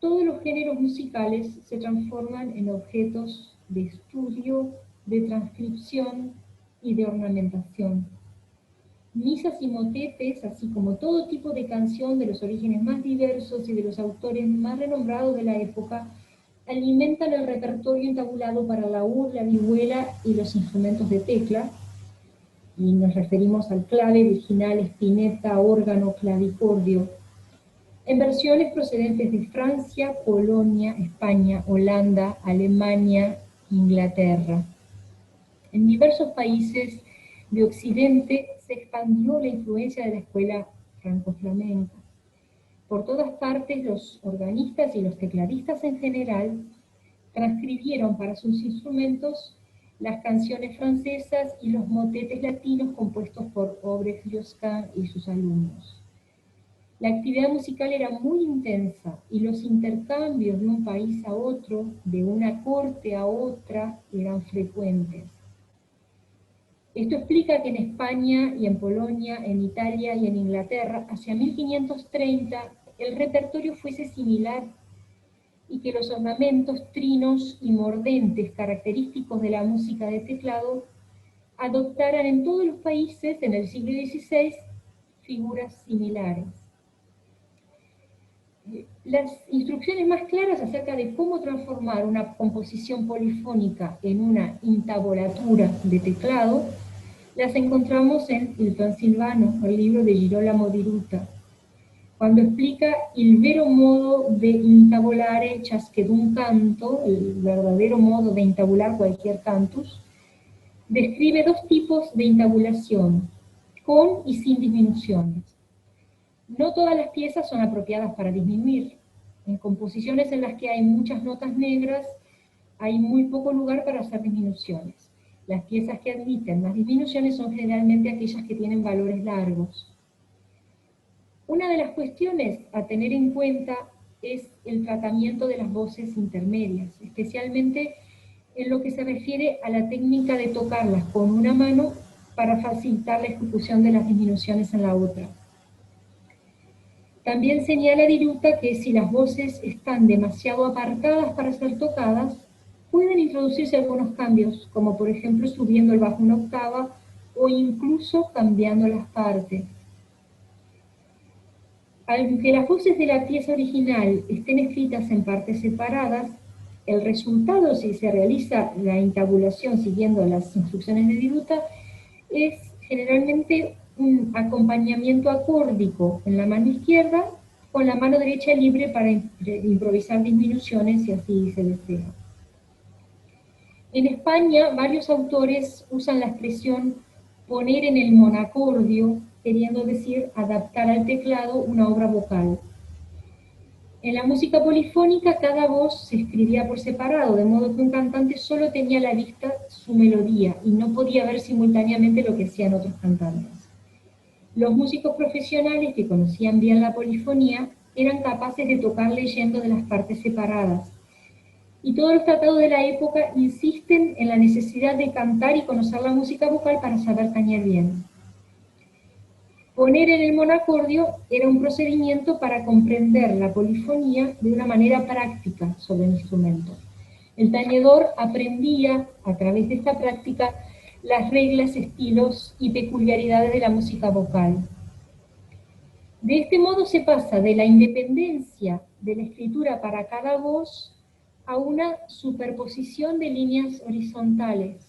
todos los géneros musicales se transforman en objetos de estudio, de transcripción y de ornamentación. Misas y motetes, así como todo tipo de canción de los orígenes más diversos y de los autores más renombrados de la época, alimentan el repertorio entabulado para la laúd, la vihuela y los instrumentos de tecla, y nos referimos al clave, virginal, espineta, órgano, clavicordio, en versiones procedentes de Francia, Polonia, España, Holanda, Alemania, Inglaterra. En diversos países de Occidente se expandió la influencia de la escuela franco-flamenca. Por todas partes, los organistas y los tecladistas en general transcribieron para sus instrumentos las canciones francesas y los motetes latinos compuestos por Obrecht-Josquin y sus alumnos. La actividad musical era muy intensa y los intercambios de un país a otro, de una corte a otra, eran frecuentes. Esto explica que en España y en Polonia, en Italia y en Inglaterra, hacia 1530, el repertorio fuese similar y que los ornamentos, trinos y mordentes característicos de la música de teclado adoptaran en todos los países en el siglo XVI figuras similares. Las instrucciones más claras acerca de cómo transformar una composición polifónica en una intabolatura de teclado las encontramos en Il Transilvano, el libro de Girolamo di Ruta, cuando explica il vero modo de intabulare ciaschedun canto, el verdadero modo de intabular cualquier cantus, describe 2 tipos de intabulación, con y sin disminuciones. No todas las piezas son apropiadas para disminuir. En composiciones en las que hay muchas notas negras, hay muy poco lugar para hacer disminuciones. Las piezas que admiten más disminuciones son generalmente aquellas que tienen valores largos. Una de las cuestiones a tener en cuenta es el tratamiento de las voces intermedias, especialmente en lo que se refiere a la técnica de tocarlas con una mano para facilitar la ejecución de las disminuciones en la otra. También señala Diruta que si las voces están demasiado apartadas para ser tocadas, pueden introducirse algunos cambios, como por ejemplo subiendo el bajo una octava o incluso cambiando las partes. Aunque las voces de la pieza original estén escritas en partes separadas, el resultado, si se realiza la intabulación siguiendo las instrucciones de Diruta, es generalmente un acompañamiento acórdico en la mano izquierda, con la mano derecha libre para improvisar disminuciones si así se desea. En España, varios autores usan la expresión poner en el monacordio, queriendo decir adaptar al teclado una obra vocal. En la música polifónica, cada voz se escribía por separado, de modo que un cantante solo tenía a la vista su melodía y no podía ver simultáneamente lo que hacían otros cantantes. Los músicos profesionales que conocían bien la polifonía eran capaces de tocar leyendo de las partes separadas. Y todos los tratados de la época insisten en la necesidad de cantar y conocer la música vocal para saber tañer bien. Poner en el monacordio era un procedimiento para comprender la polifonía de una manera práctica sobre el instrumento. El tañedor aprendía, a través de esta práctica, las reglas, estilos y peculiaridades de la música vocal. De este modo se pasa de la independencia de la escritura para cada voz a una superposición de líneas horizontales,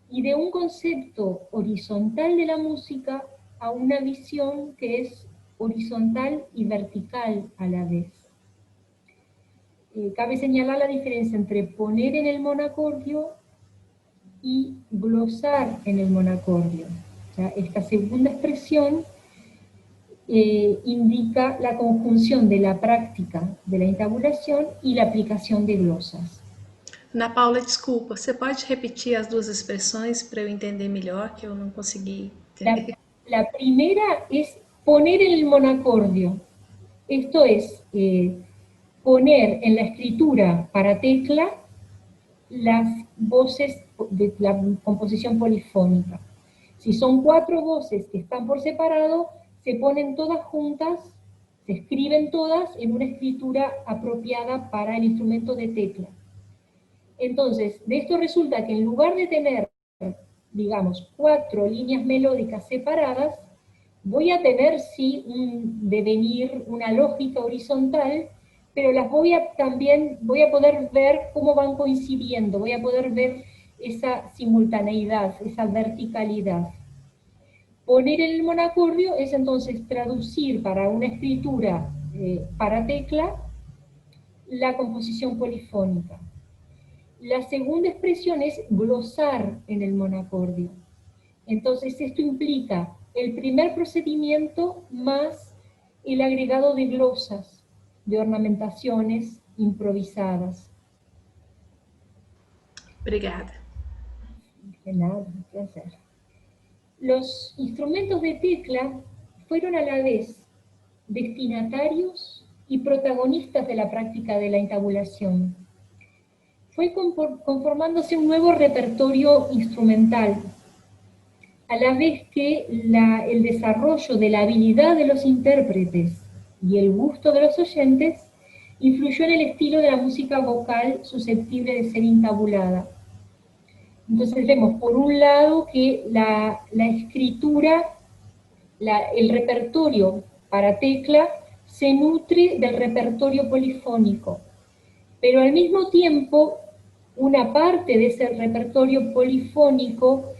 y de un concepto horizontal de la música a una visión que es horizontal y vertical a la vez. Cabe señalar la diferencia entre poner en el monacordio y glosar en el monacordio. O sea, esta segunda expresión indica la conjunción de la práctica de la entabulación y la aplicación de glosas. Ana Paula, desculpa, você pode repetir as duas expressões para eu entender melhor, que eu não consegui entender? La primera es poner en el monacordio. Esto es poner en la escritura para tecla las voces de la composición polifónica. Si son 4 voces que están por separado, se ponen todas juntas, se escriben todas en una escritura apropiada para el instrumento de tecla. Entonces, de esto resulta que en lugar de tener, digamos, 4 líneas melódicas separadas, voy a tener sí un devenir, una lógica horizontal, pero las voy a poder ver cómo van coincidiendo, voy a poder ver esa simultaneidad, esa verticalidad. Poner en el monacordio es entonces traducir para una escritura para tecla la composición polifónica. La segunda expresión es glosar en el monacordio. Entonces esto implica el primer procedimiento más el agregado de glosas, de ornamentaciones improvisadas. Obrigada. De nada, ¿qué hacer? Los instrumentos de tecla fueron a la vez destinatarios y protagonistas de la práctica de la entabulación. Fue conformándose un nuevo repertorio instrumental, a la vez que el desarrollo de la habilidad de los intérpretes y el gusto de los oyentes influyó en el estilo de la música vocal susceptible de ser intabulada. Entonces vemos por un lado que la escritura, el repertorio para tecla se nutre del repertorio polifónico, pero al mismo tiempo una parte de ese repertorio polifónico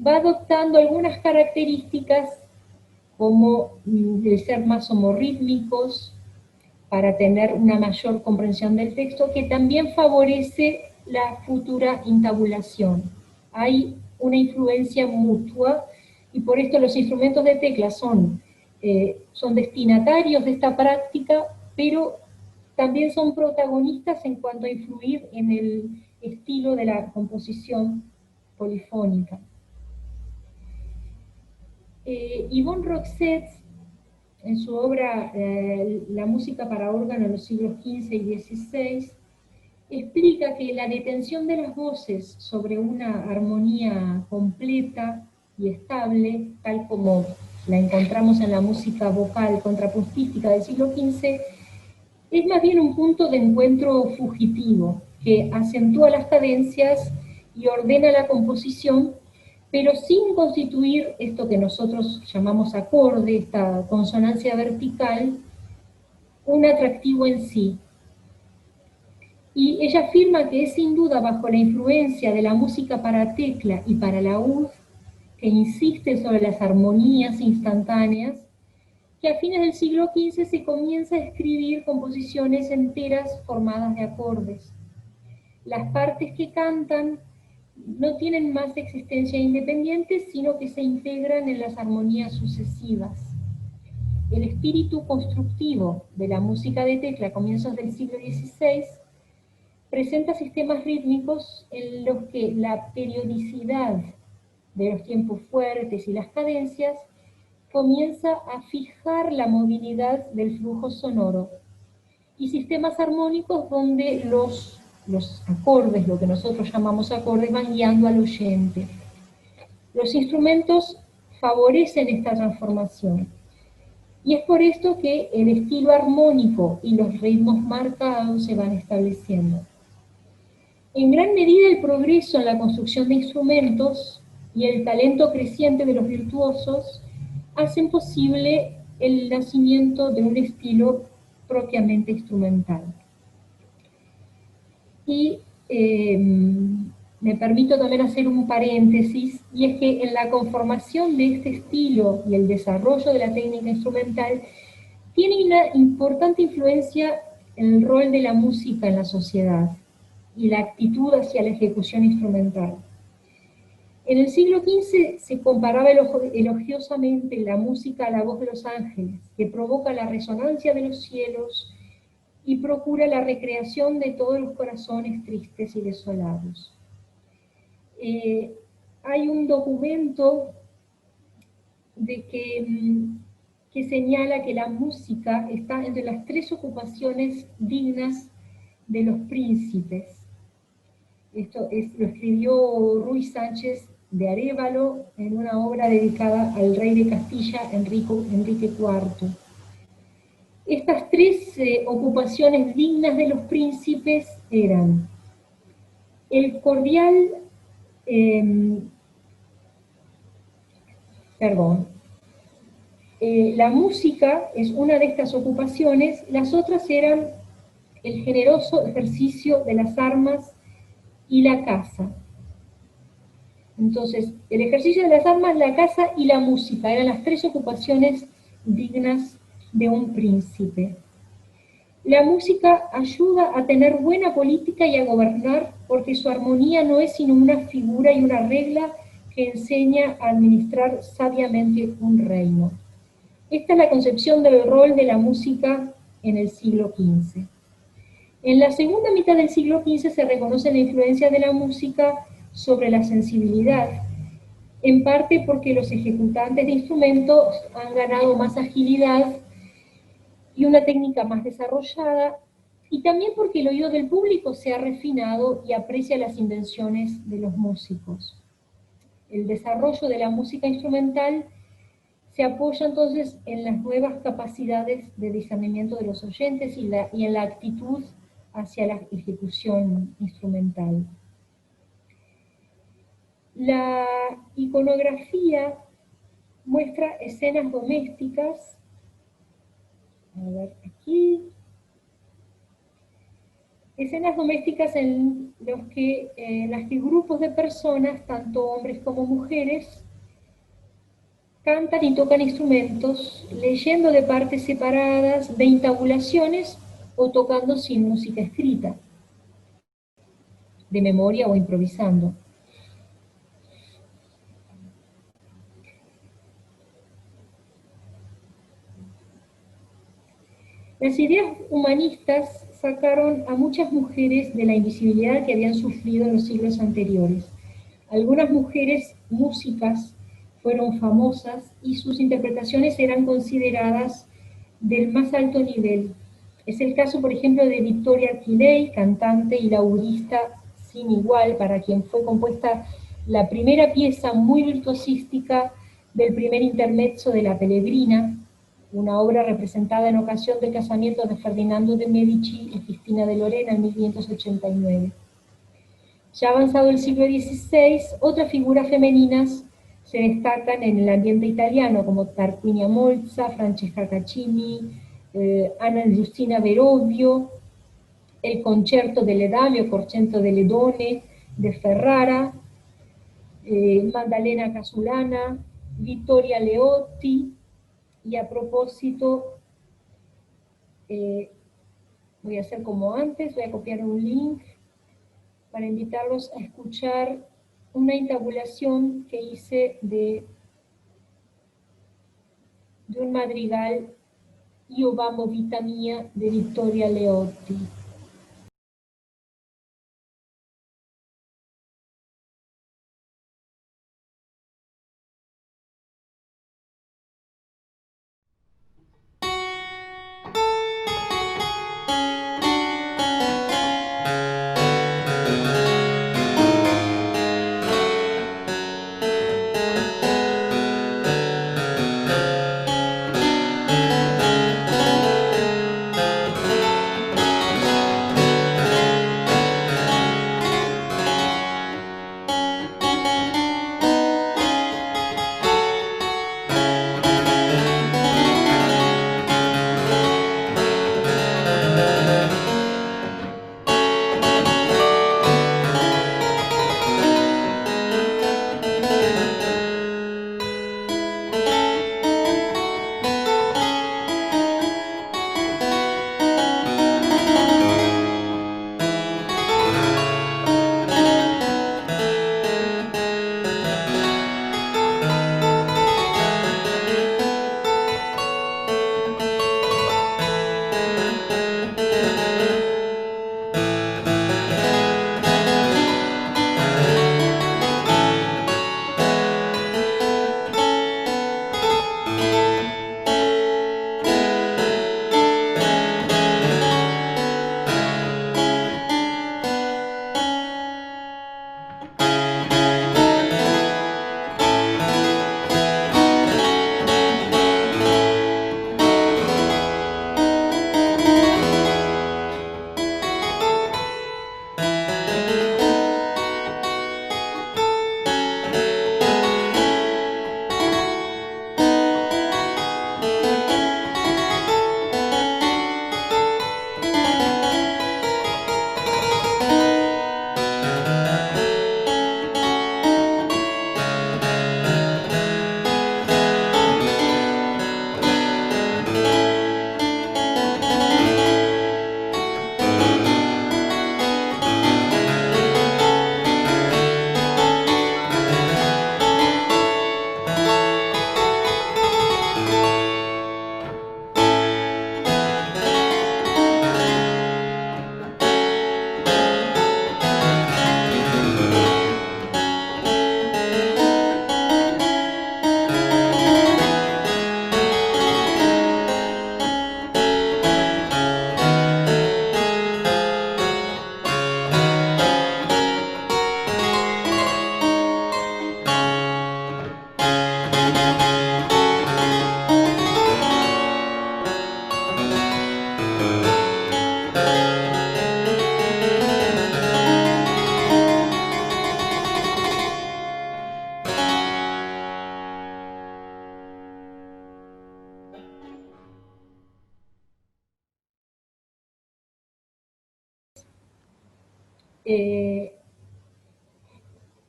va adoptando algunas características como el ser más homorrítmicos, para tener una mayor comprensión del texto, que también favorece la futura intabulación. Hay una influencia mutua, y por esto los instrumentos de tecla son destinatarios de esta práctica, pero también son protagonistas en cuanto a influir en el estilo de la composición polifónica. Yvonne Roxette, en su obra La música para órgano en los siglos XV y XVI, explica que la detención de las voces sobre una armonía completa y estable, tal como la encontramos en la música vocal contrapuntística del siglo XV, es más bien un punto de encuentro fugitivo, que acentúa las cadencias y ordena la composición, pero sin constituir esto que nosotros llamamos acorde, esta consonancia vertical, un atractivo en sí. Y ella afirma que es sin duda bajo la influencia de la música para tecla y para laúd, que insiste sobre las armonías instantáneas, que a fines del siglo XV se comienza a escribir composiciones enteras formadas de acordes. Las partes que cantan no tienen más existencia independiente, sino que se integran en las armonías sucesivas. El espíritu constructivo de la música de tecla a comienzos del siglo XVI presenta sistemas rítmicos en los que la periodicidad de los tiempos fuertes y las cadencias comienza a fijar la movilidad del flujo sonoro, y sistemas armónicos donde los acordes, lo que nosotros llamamos acordes, van guiando al oyente. Los instrumentos favorecen esta transformación, y es por esto que el estilo armónico y los ritmos marcados se van estableciendo. En gran medida el progreso en la construcción de instrumentos y el talento creciente de los virtuosos hacen posible el nacimiento de un estilo propiamente instrumental. Y me permito también hacer un paréntesis, y es que en la conformación de este estilo y el desarrollo de la técnica instrumental tiene una importante influencia el rol de la música en la sociedad y la actitud hacia la ejecución instrumental. En el siglo XV se comparaba elogiosamente la música a la voz de los ángeles, que provoca la resonancia de los cielos y procura la recreación de todos los corazones tristes y desolados. Hay un documento que señala que la música está entre las 3 ocupaciones dignas de los príncipes. Esto lo escribió Ruy Sánchez de Arévalo en una obra dedicada al rey de Castilla, Enrique IV. Estas 3 ocupaciones dignas de los príncipes eran el cordial, la música es una de estas ocupaciones, las otras eran el generoso ejercicio de las armas y la caza. Entonces, el ejercicio de las armas, la caza y la música eran las 3 ocupaciones dignas de un príncipe. La música ayuda a tener buena política y a gobernar, porque su armonía no es sino una figura y una regla que enseña a administrar sabiamente un reino. Esta es la concepción del rol de la música en el siglo XV. En la segunda mitad del siglo XV se reconoce la influencia de la música sobre la sensibilidad, en parte porque los ejecutantes de instrumentos han ganado más agilidad y una técnica más desarrollada, y también porque el oído del público se ha refinado y aprecia las invenciones de los músicos. El desarrollo de la música instrumental se apoya entonces en las nuevas capacidades de discernimiento de los oyentes y en la actitud hacia la ejecución instrumental. La iconografía muestra escenas domésticas, a ver aquí, escenas domésticas en las que grupos de personas, tanto hombres como mujeres, cantan y tocan instrumentos, leyendo de partes separadas, de intabulaciones o tocando sin música escrita, de memoria o improvisando. Las ideas humanistas sacaron a muchas mujeres de la invisibilidad que habían sufrido en los siglos anteriores. Algunas mujeres músicas fueron famosas y sus interpretaciones eran consideradas del más alto nivel. Es el caso, por ejemplo, de Victoria Arquiley, cantante y laudista sin igual, para quien fue compuesta la primera pieza muy virtuosística del primer intermezzo de La Pellegrina, una obra representada en ocasión del casamiento de Ferdinando de Medici y Cristina de Lorena en 1589. Ya avanzado el siglo XVI, otras figuras femeninas se destacan en el ambiente italiano, como Tarquinia Molza, Francesca Caccini, Anna Giustina Verobio, el Concerto delle Dame o Concerto delle Donne de Ferrara, Maddalena Casulana, Vittoria Leotti, y a propósito, voy a hacer como antes, voy a copiar un link para invitarlos a escuchar una intabulación que hice de un madrigal, Io Vamo Vita Mia, de Vittoria Leotti.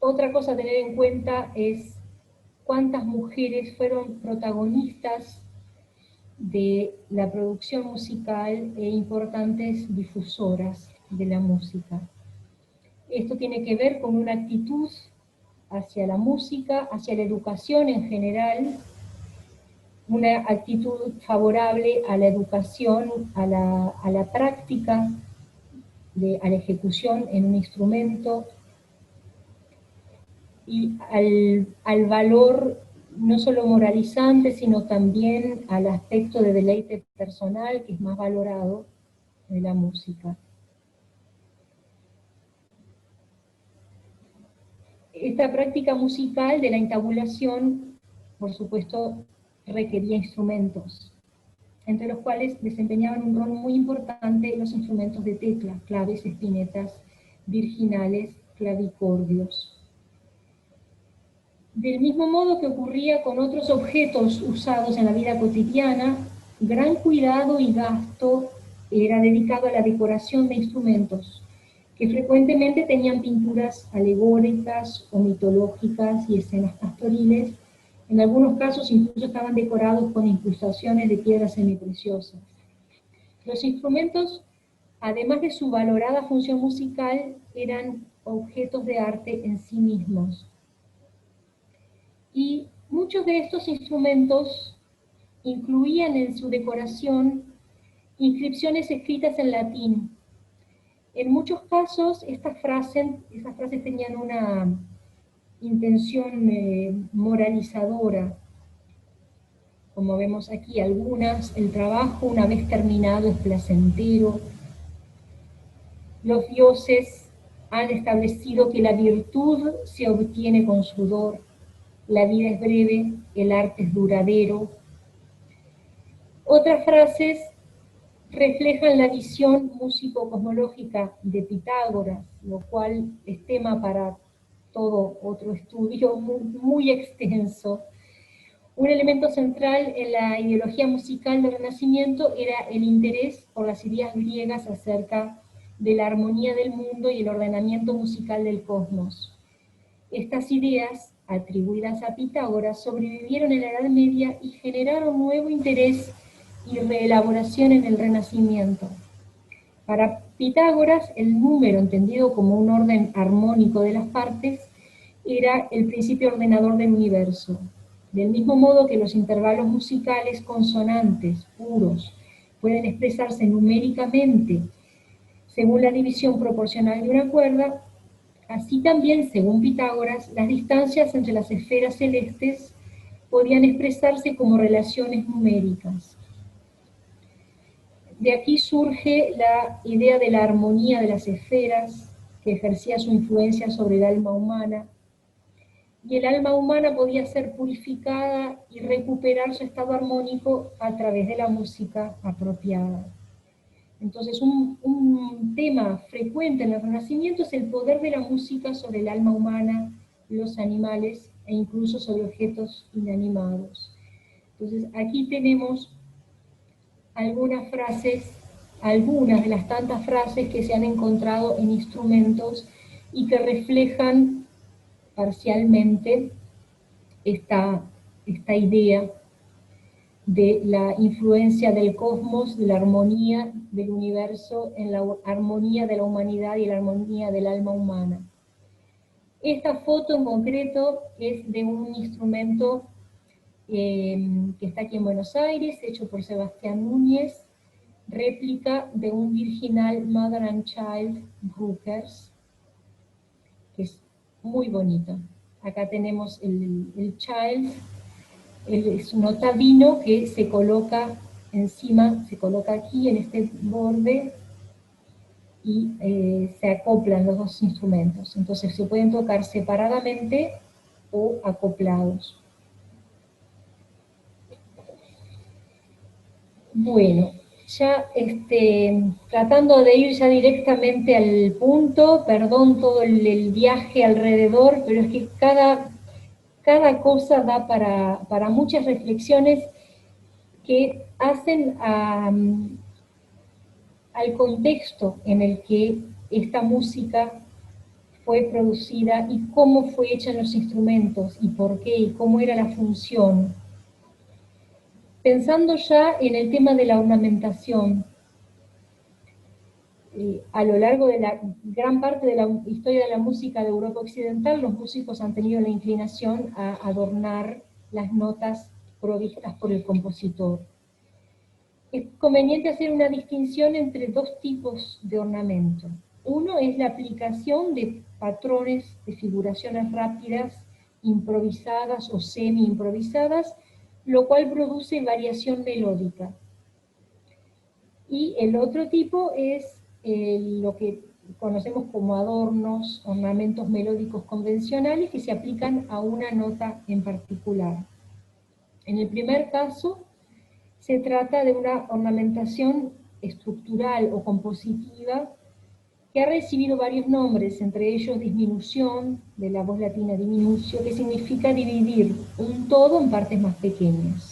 Otra cosa a tener en cuenta es cuántas mujeres fueron protagonistas de la producción musical e importantes difusoras de la música. Esto tiene que ver con una actitud hacia la música, hacia la educación en general, una actitud favorable a la educación, a la práctica, a la ejecución en un instrumento, y al valor no solo moralizante, sino también al aspecto de deleite personal, que es más valorado de la música. Esta práctica musical de la entabulación, por supuesto, requería instrumentos, entre los cuales desempeñaban un rol muy importante los instrumentos de tecla, claves, espinetas, virginales, clavicordios. Del mismo modo que ocurría con otros objetos usados en la vida cotidiana, gran cuidado y gasto era dedicado a la decoración de instrumentos, que frecuentemente tenían pinturas alegóricas o mitológicas y escenas pastoriles. En algunos casos incluso estaban decorados con incrustaciones de piedras semipreciosas. Los instrumentos, además de su valorada función musical, eran objetos de arte en sí mismos. Y muchos de estos instrumentos incluían en su decoración inscripciones escritas en latín. En muchos casos esas frases tenían una intención moralizadora. Como vemos aquí algunas, el trabajo una vez terminado es placentero. Los dioses han establecido que la virtud se obtiene con sudor. La vida es breve, el arte es duradero. Otras frases reflejan la visión músico-cosmológica de Pitágoras, lo cual es tema para todo otro estudio muy extenso. Un elemento central en la ideología musical del Renacimiento era el interés por las ideas griegas acerca de la armonía del mundo y el ordenamiento musical del cosmos. Estas ideas, atribuidas a Pitágoras, sobrevivieron en la Edad Media y generaron nuevo interés y reelaboración en el Renacimiento. Para Pitágoras, el número, entendido como un orden armónico de las partes, era el principio ordenador del universo. Del mismo modo que los intervalos musicales consonantes, puros, pueden expresarse numéricamente según la división proporcional de una cuerda, así también, según Pitágoras, las distancias entre las esferas celestes podían expresarse como relaciones numéricas. De aquí surge la idea de la armonía de las esferas, que ejercía su influencia sobre el alma humana, y el alma humana podía ser purificada y recuperar su estado armónico a través de la música apropiada. Entonces, un tema frecuente en el Renacimiento es el poder de la música sobre el alma humana, los animales e incluso sobre objetos inanimados. Entonces, aquí tenemos algunas frases, algunas de las tantas frases que se han encontrado en instrumentos y que reflejan parcialmente esta idea de la influencia del cosmos, de la armonía del universo, en la armonía de la humanidad y la armonía del alma humana. Esta foto en concreto es de un instrumento que está aquí en Buenos Aires, hecho por Sebastián Núñez, réplica de un virginal Mother and Child Brookers, que es muy bonito. Acá tenemos el Child, es un octavino que se coloca encima, se coloca aquí en este borde y se acoplan los dos instrumentos. Entonces se pueden tocar separadamente o acoplados. Bueno, ya tratando de ir ya directamente al punto, perdón todo el viaje alrededor, pero es que cada cosa da para muchas reflexiones que hacen al contexto en el que esta música fue producida y cómo fue hecha en los instrumentos y por qué y cómo era la función. Pensando ya en el tema de la ornamentación, a lo largo de la gran parte de la historia de la música de Europa Occidental, los músicos han tenido la inclinación a adornar las notas provistas por el compositor. Es conveniente hacer una distinción entre dos tipos de ornamento. Uno es la aplicación de patrones de figuraciones rápidas, improvisadas o semi-improvisadas, lo cual produce variación melódica. Y el otro tipo es lo que conocemos como adornos, ornamentos melódicos convencionales que se aplican a una nota en particular. En el primer caso, se trata de una ornamentación estructural o compositiva que ha recibido varios nombres, entre ellos disminución, de la voz latina diminutio, que significa dividir un todo en partes más pequeñas.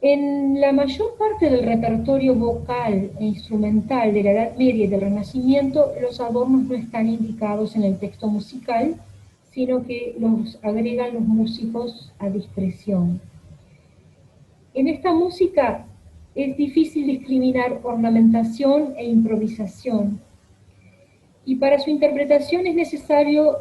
En la mayor parte del repertorio vocal e instrumental de la Edad Media y del Renacimiento, los adornos no están indicados en el texto musical, sino que los agregan los músicos a discreción. En esta música es difícil discriminar ornamentación e improvisación, y para su interpretación es necesario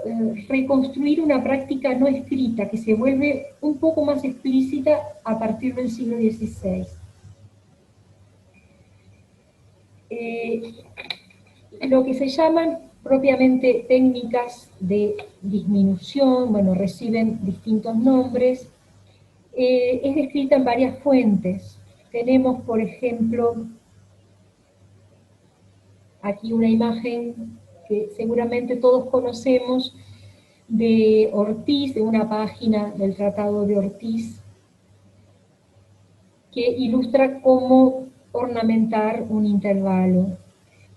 reconstruir una práctica no escrita que se vuelve un poco más explícita a partir del siglo XVI. Lo que se llaman propiamente técnicas de disminución, bueno, reciben distintos nombres, es descrita en varias fuentes. Tenemos, por ejemplo, aquí una imagen que seguramente todos conocemos de Ortiz, de una página del Tratado de Ortiz, que ilustra cómo ornamentar un intervalo.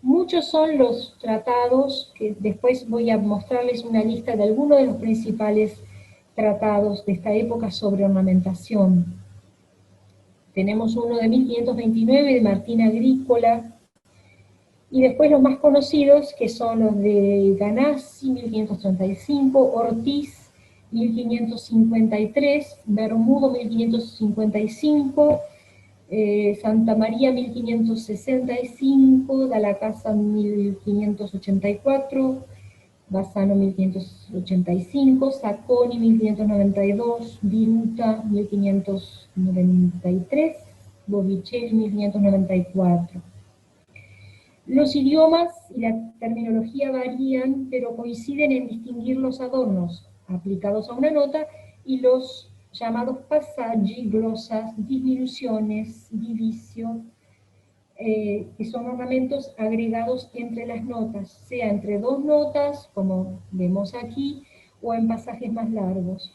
Muchos son los tratados, que después voy a mostrarles una lista de algunos de los principales tratados de esta época sobre ornamentación. Tenemos uno de 1529 de Martín Agrícola, y después los más conocidos, que son los de Ganassi, 1535, Ortiz, 1553, Bermudo, 1555, Santa María, 1565, Dalla Casa, 1584, Bassano, 1585, Sacconi, 1592, Viruta, 1593, Botticelli, 1594. Los idiomas y la terminología varían, pero coinciden en distinguir los adornos aplicados a una nota y los llamados passaggi, glosas, disminuciones, divisio, que son ornamentos agregados entre las notas, sea entre dos notas, como vemos aquí, o en pasajes más largos.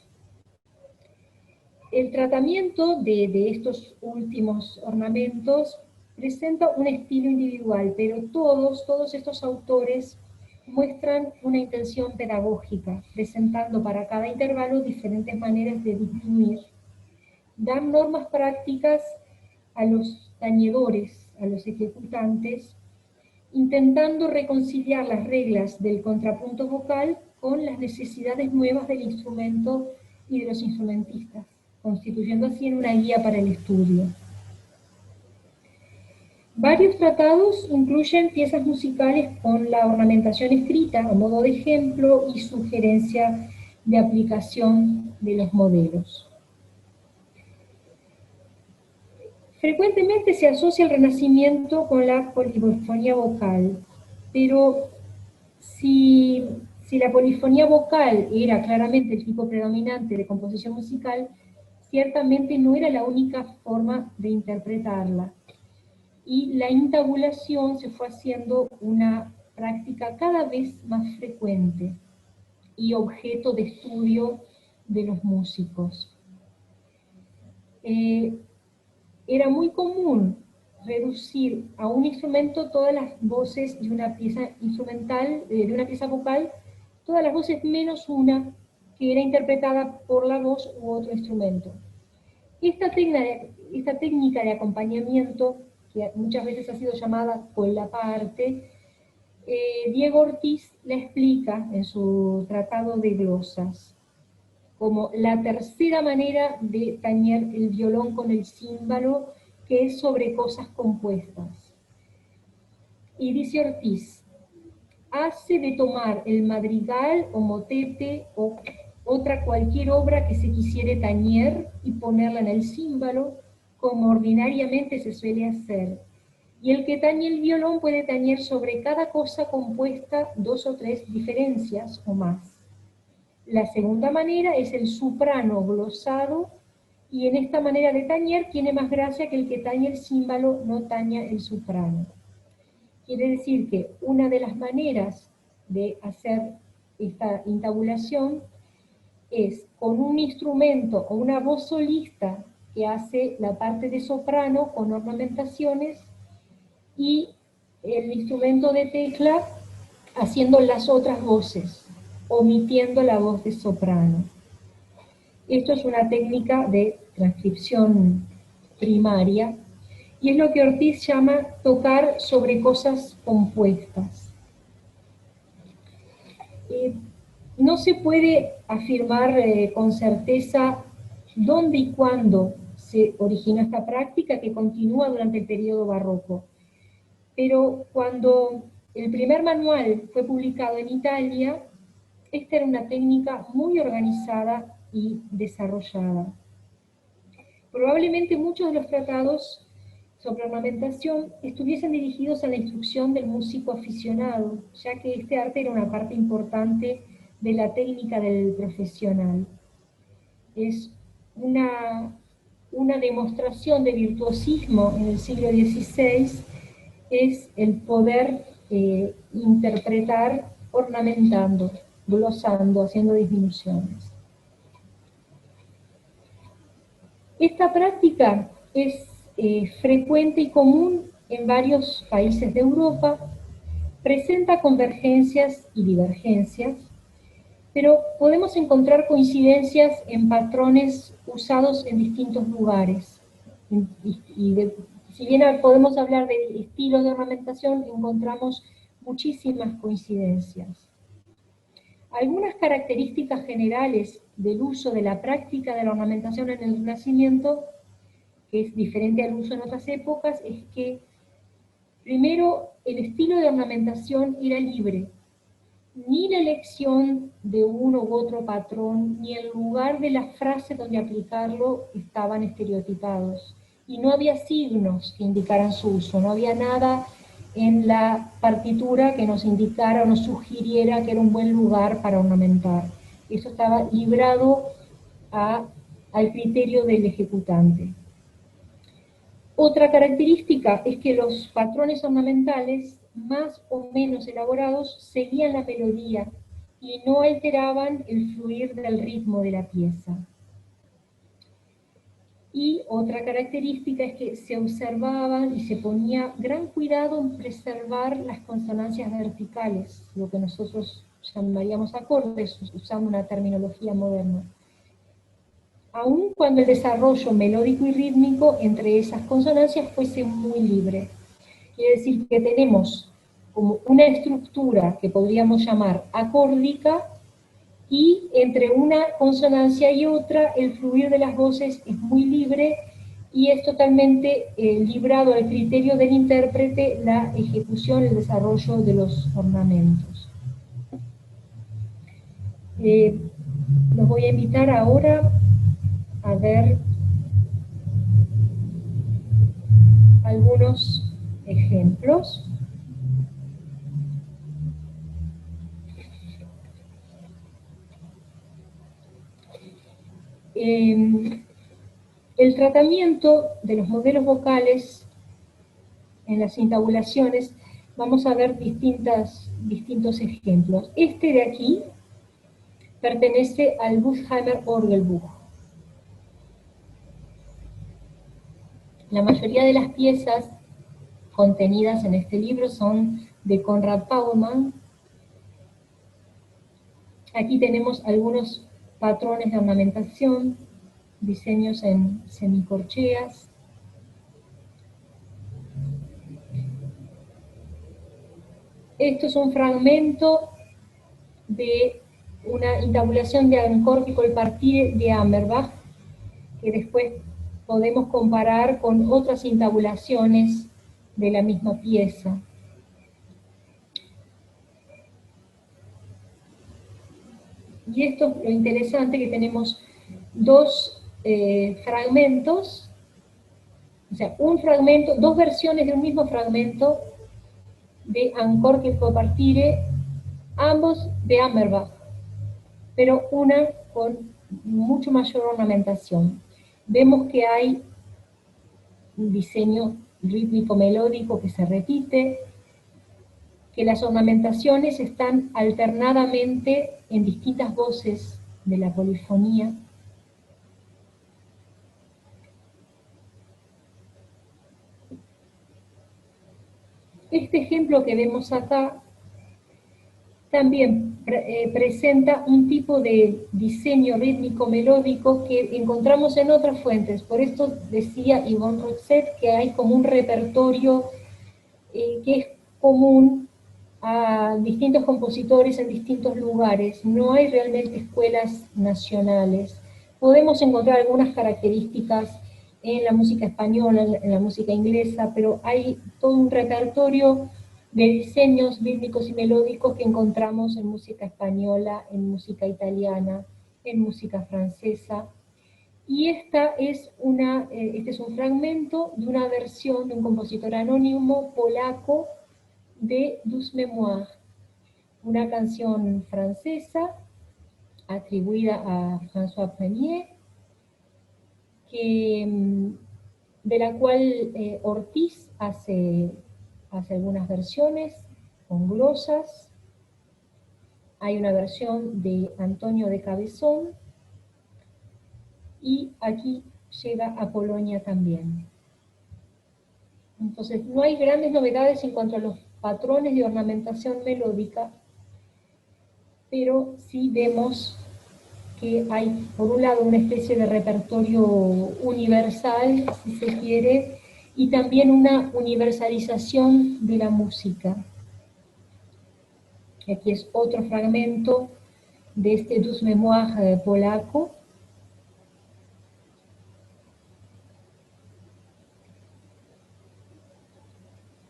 El tratamiento de estos últimos ornamentos presenta un estilo individual, pero todos estos autores muestran una intención pedagógica, presentando para cada intervalo diferentes maneras de disminuir. Dan normas prácticas a los tañedores, a los ejecutantes, intentando reconciliar las reglas del contrapunto vocal con las necesidades nuevas del instrumento y de los instrumentistas, constituyendo así una guía para el estudio. Varios tratados incluyen piezas musicales con la ornamentación escrita a modo de ejemplo y sugerencia de aplicación de los modelos. Frecuentemente se asocia el Renacimiento con la polifonía vocal, pero si la polifonía vocal era claramente el tipo predominante de composición musical, ciertamente no era la única forma de interpretarla. Y la intabulación se fue haciendo una práctica cada vez más frecuente y objeto de estudio de los músicos. Era muy común reducir a un instrumento todas las voces de una pieza instrumental, de una pieza vocal, todas las voces menos una que era interpretada por la voz u otro instrumento. Esta técnica de acompañamiento, que muchas veces ha sido llamada con la parte, Diego Ortiz la explica en su tratado de glosas, como la tercera manera de tañer el violón con el címbalo, que es sobre cosas compuestas. Y dice Ortiz, hace de tomar el madrigal o motete o otra cualquier obra que se quisiere tañer y ponerla en el címbalo, como ordinariamente se suele hacer, Y el que tañe el violón puede tañer sobre cada cosa compuesta 2 o 3 diferencias o más. La segunda manera es el soprano glosado, y en esta manera de tañer tiene más gracia que el que tañe el címbalo no taña el soprano. Quiere decir que una de las maneras de hacer esta intabulación es con un instrumento o una voz solista que hace la parte de soprano con ornamentaciones, y el instrumento de tecla haciendo las otras voces, omitiendo la voz de soprano. Esto es una técnica de transcripción primaria, y es lo que Ortiz llama tocar sobre cosas compuestas. No se puede afirmar con certeza dónde y cuándo se originó esta práctica, que continúa durante el periodo barroco. Pero cuando el primer manual fue publicado en Italia, esta era una técnica muy organizada y desarrollada. Probablemente muchos de los tratados sobre ornamentación estuviesen dirigidos a la instrucción del músico aficionado, ya que este arte era una parte importante de la técnica del profesional. Es una demostración de virtuosismo en el siglo XVI, es el poder interpretar ornamentando, glosando, haciendo disminuciones. Esta práctica es frecuente y común en varios países de Europa, presenta convergencias y divergencias, pero podemos encontrar coincidencias en patrones usados en distintos lugares. Si bien podemos hablar de estilos de ornamentación, encontramos muchísimas coincidencias. Algunas características generales del uso de la práctica de la ornamentación en el Renacimiento, que es diferente al uso en otras épocas, es que, primero, el estilo de ornamentación era libre. Ni la elección de uno u otro patrón, ni el lugar de la frase donde aplicarlo estaban estereotipados. Y no había signos que indicaran su uso, no había nada en la partitura que nos indicara o nos sugiriera que era un buen lugar para ornamentar. Eso estaba librado al criterio del ejecutante. Otra característica es que los patrones ornamentales, más o menos elaborados, seguían la melodía y no alteraban el fluir del ritmo de la pieza. Y otra característica es que se observaban y se ponía gran cuidado en preservar las consonancias verticales, lo que nosotros llamaríamos acordes, usando una terminología moderna. Aun cuando el desarrollo melódico y rítmico entre esas consonancias fuese muy libre. Quiere decir que tenemos como una estructura que podríamos llamar acórdica, y entre una consonancia y otra el fluir de las voces es muy libre y es totalmente librado al criterio del intérprete la ejecución, el desarrollo de los ornamentos. Los voy a invitar ahora a ver algunos ejemplos. El tratamiento de los modelos vocales en las intabulaciones, vamos a ver distintos ejemplos. Este de aquí pertenece al Buchheimer Orgelbuch. La mayoría de las piezas contenidas en este libro son de Konrad Paulmann. Aquí tenemos algunos patrones de ornamentación, diseños en semicorcheas. Esto es un fragmento de una intabulación de Ancorche Colpartire de Ammerbach, que después podemos comparar con otras intabulaciones de la misma pieza. Y esto es lo interesante, que tenemos dos fragmentos, sea, un fragmento, dos versiones de un mismo fragmento de Ancor que compartire, ambos de Hammerbach, pero una con mucho mayor ornamentación. Vemos que hay un diseño rítmico melódico que se repite, que las ornamentaciones están alternadamente en distintas voces de la polifonía. Este ejemplo que vemos acá también presenta un tipo de diseño rítmico melódico que encontramos en otras fuentes. Por esto decía Yvonne Roxette que hay como un repertorio que es común a distintos compositores en distintos lugares. No hay realmente escuelas nacionales. Podemos encontrar algunas características en la música española, en la música inglesa, pero hay todo un repertorio de diseños rítmicos y melódicos que encontramos en música española, en música italiana, en música francesa. Y este es un fragmento de una versión de un compositor anónimo polaco de Douce Mémoire, una canción francesa atribuida a François Premier, de la cual Ortiz hace algunas versiones con glosas. Hay una versión de Antonio de Cabezón, y aquí llega a Polonia también. Entonces, no hay grandes novedades en cuanto a los patrones de ornamentación melódica, pero sí vemos que hay, por un lado, una especie de repertorio universal, si se quiere, y también una universalización de la música. Aquí es otro fragmento de este Douce Mémoire polaco.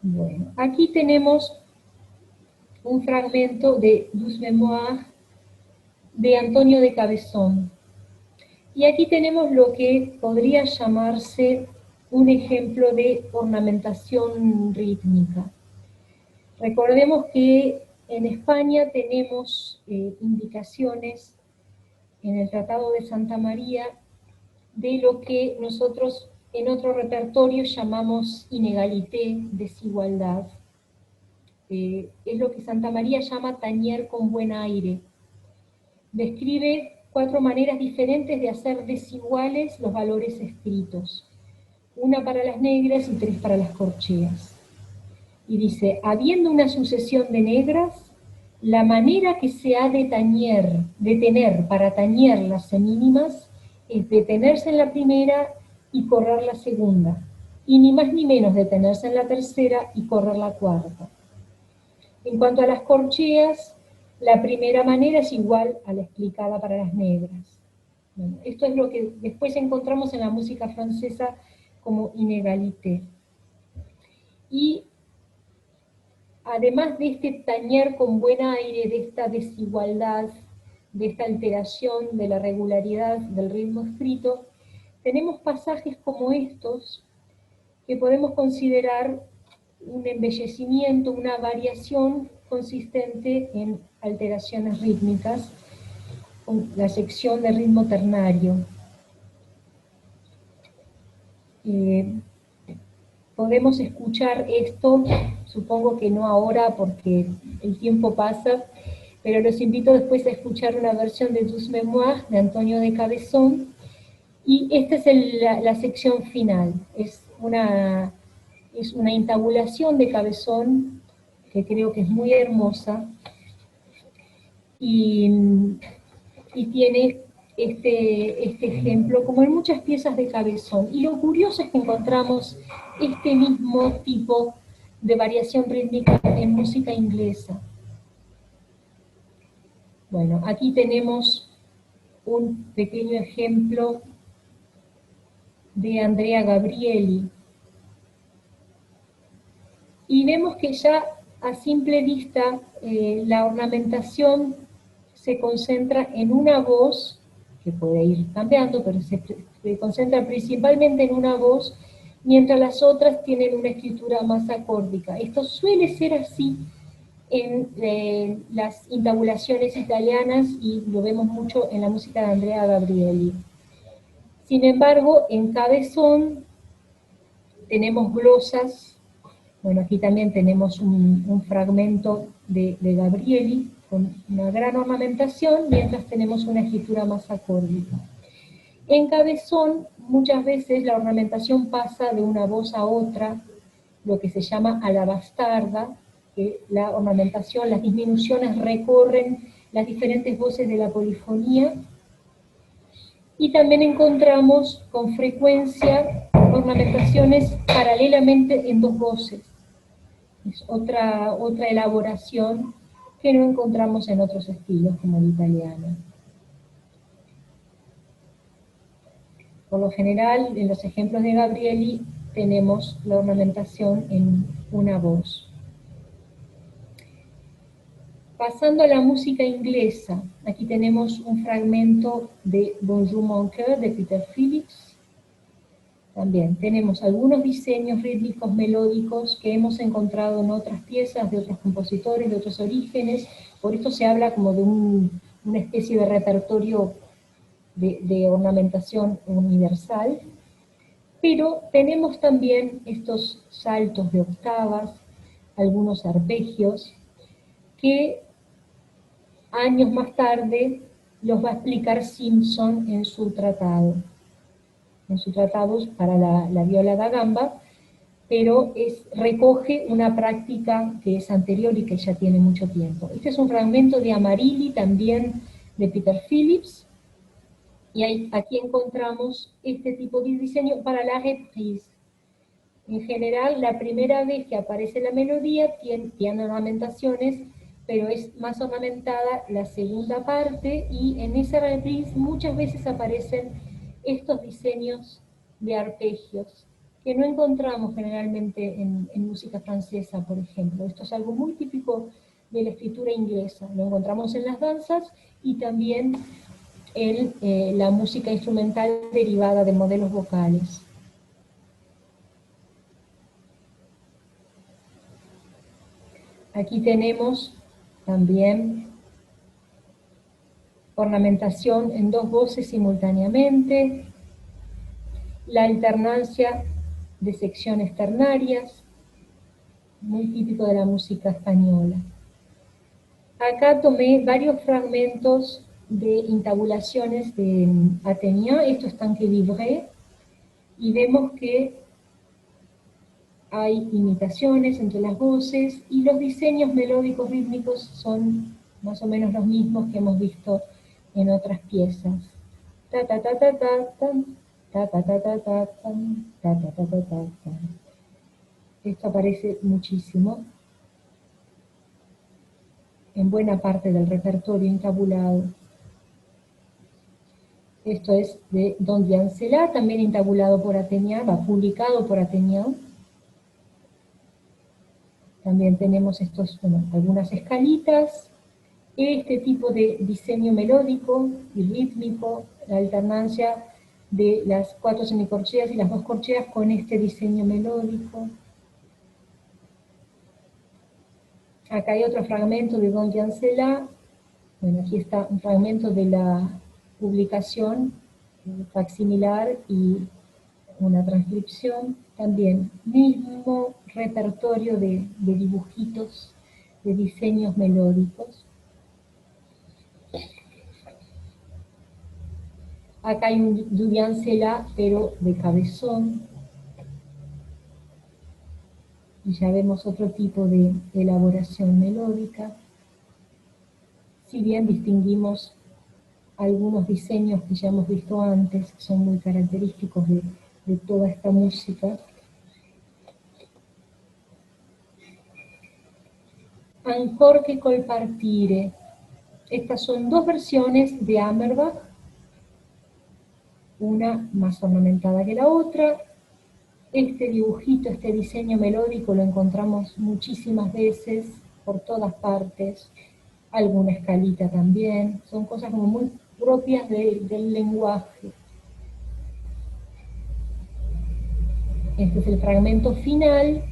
Bueno, aquí tenemos un fragmento de Douce Mémoire de Antonio de Cabezón. Y aquí tenemos lo que podría llamarse un ejemplo de ornamentación rítmica. Recordemos que en España tenemos indicaciones en el Tratado de Santa María de lo que nosotros en otro repertorio llamamos inégalité, desigualdad. Es lo que Santa María llama tañer con buen aire. Describe 4 maneras diferentes de hacer desiguales los valores escritos. Una para las negras y 3 para las corcheas. Y dice, habiendo una sucesión de negras, la manera que se ha de tener para tañer las semínimas es detenerse en la primera y correr la segunda, y ni más ni menos detenerse en la tercera y correr la cuarta. En cuanto a las corcheas, la primera manera es igual a la explicada para las negras. Bueno, esto es lo que después encontramos en la música francesa como inégalité. Y además de este tañer con buen aire, de esta desigualdad, de esta alteración de la regularidad del ritmo escrito, tenemos pasajes como estos que podemos considerar un embellecimiento, una variación consistente en alteraciones rítmicas, con la sección de ritmo ternario. Podemos escuchar esto, supongo que no ahora porque el tiempo pasa, pero los invito después a escuchar una versión de Douce Mémoire de Antonio de Cabezón, y esta es la sección final, es una intabulación de Cabezón que creo que es muy hermosa, y tiene este ejemplo, como en muchas piezas de Cabezón. Y lo curioso es que encontramos este mismo tipo de variación rítmica en música inglesa. Bueno, aquí tenemos un pequeño ejemplo de Andrea Gabrieli. Y vemos que ya a simple vista la ornamentación se concentra en una voz, que puede ir cambiando, pero se concentra principalmente en una voz mientras las otras tienen una escritura más acórdica. Esto suele ser así en las intabulaciones italianas y lo vemos mucho en la música de Andrea Gabrieli. Sin embargo, en Cabezón tenemos glosas. Bueno, aquí también tenemos un fragmento de Gabrieli con una gran ornamentación, mientras tenemos una escritura más acórdica. En Cabezón, muchas veces la ornamentación pasa de una voz a otra, lo que se llama a la bastarda, que la ornamentación, las disminuciones recorren las diferentes voces de la polifonía, y también encontramos con frecuencia ornamentaciones paralelamente en dos voces. Es otra elaboración que no encontramos en otros estilos como el italiano. Por lo general, en los ejemplos de Gabrieli, tenemos la ornamentación en una voz. Pasando a la música inglesa, aquí tenemos un fragmento de Bonjour mon cœur de Peter Phillips. También tenemos algunos diseños rítmicos melódicos que hemos encontrado en otras piezas de otros compositores, de otros orígenes. Por esto se habla como de una especie de repertorio de ornamentación universal. Pero tenemos también estos saltos de octavas, algunos arpegios, que años más tarde los va a explicar Simpson en su tratado para la viola da gamba, pero recoge una práctica que es anterior y que ya tiene mucho tiempo. Este es un fragmento de Amarilli, también de Peter Phillips, y aquí encontramos este tipo de diseño para la reprise. En general, la primera vez que aparece la melodía tiene ornamentaciones, pero es más ornamentada la segunda parte, y en esa reprise muchas veces aparecen estos diseños de arpegios, que no encontramos generalmente en música francesa, por ejemplo. Esto es algo muy típico de la escritura inglesa. Lo encontramos en las danzas y también en la música instrumental derivada de modelos vocales. Aquí tenemos también ornamentación en dos voces simultáneamente, la alternancia de secciones ternarias, muy típico de la música española. Acá tomé varios fragmentos de intabulaciones de Athénien, esto es Tanquevivre, y vemos que hay imitaciones entre las voces, y los diseños melódicos rítmicos son más o menos los mismos que hemos visto en otras piezas. Ta ta ta ta ta tan, ta ta ta ta ta tan, ta ta ta ta ta tan. Esto aparece muchísimo en buena parte del repertorio intabulado. Esto es de Don Diancela, también intabulado por Athénien, publicado por Athénien. También tenemos algunas escalitas, este tipo de diseño melódico y rítmico, la alternancia de las 4 semicorcheas y las 2 corcheas con este diseño melódico. Acá hay otro fragmento de Don Diancela. Bueno, aquí está un fragmento de la publicación facsimilar y una transcripción. También mismo repertorio de dibujitos, de diseños melódicos. Acá hay un Du Diancela, pero de cabezón. Y ya vemos otro tipo de elaboración melódica. Si bien distinguimos algunos diseños que ya hemos visto antes, que son muy característicos de toda esta música. Ancor che col partire. Estas son dos versiones de Hammerbach, una más ornamentada que la otra. Este dibujito, este diseño melódico lo encontramos muchísimas veces, por todas partes, alguna escalita también, son cosas como muy propias del lenguaje. Este es el fragmento final.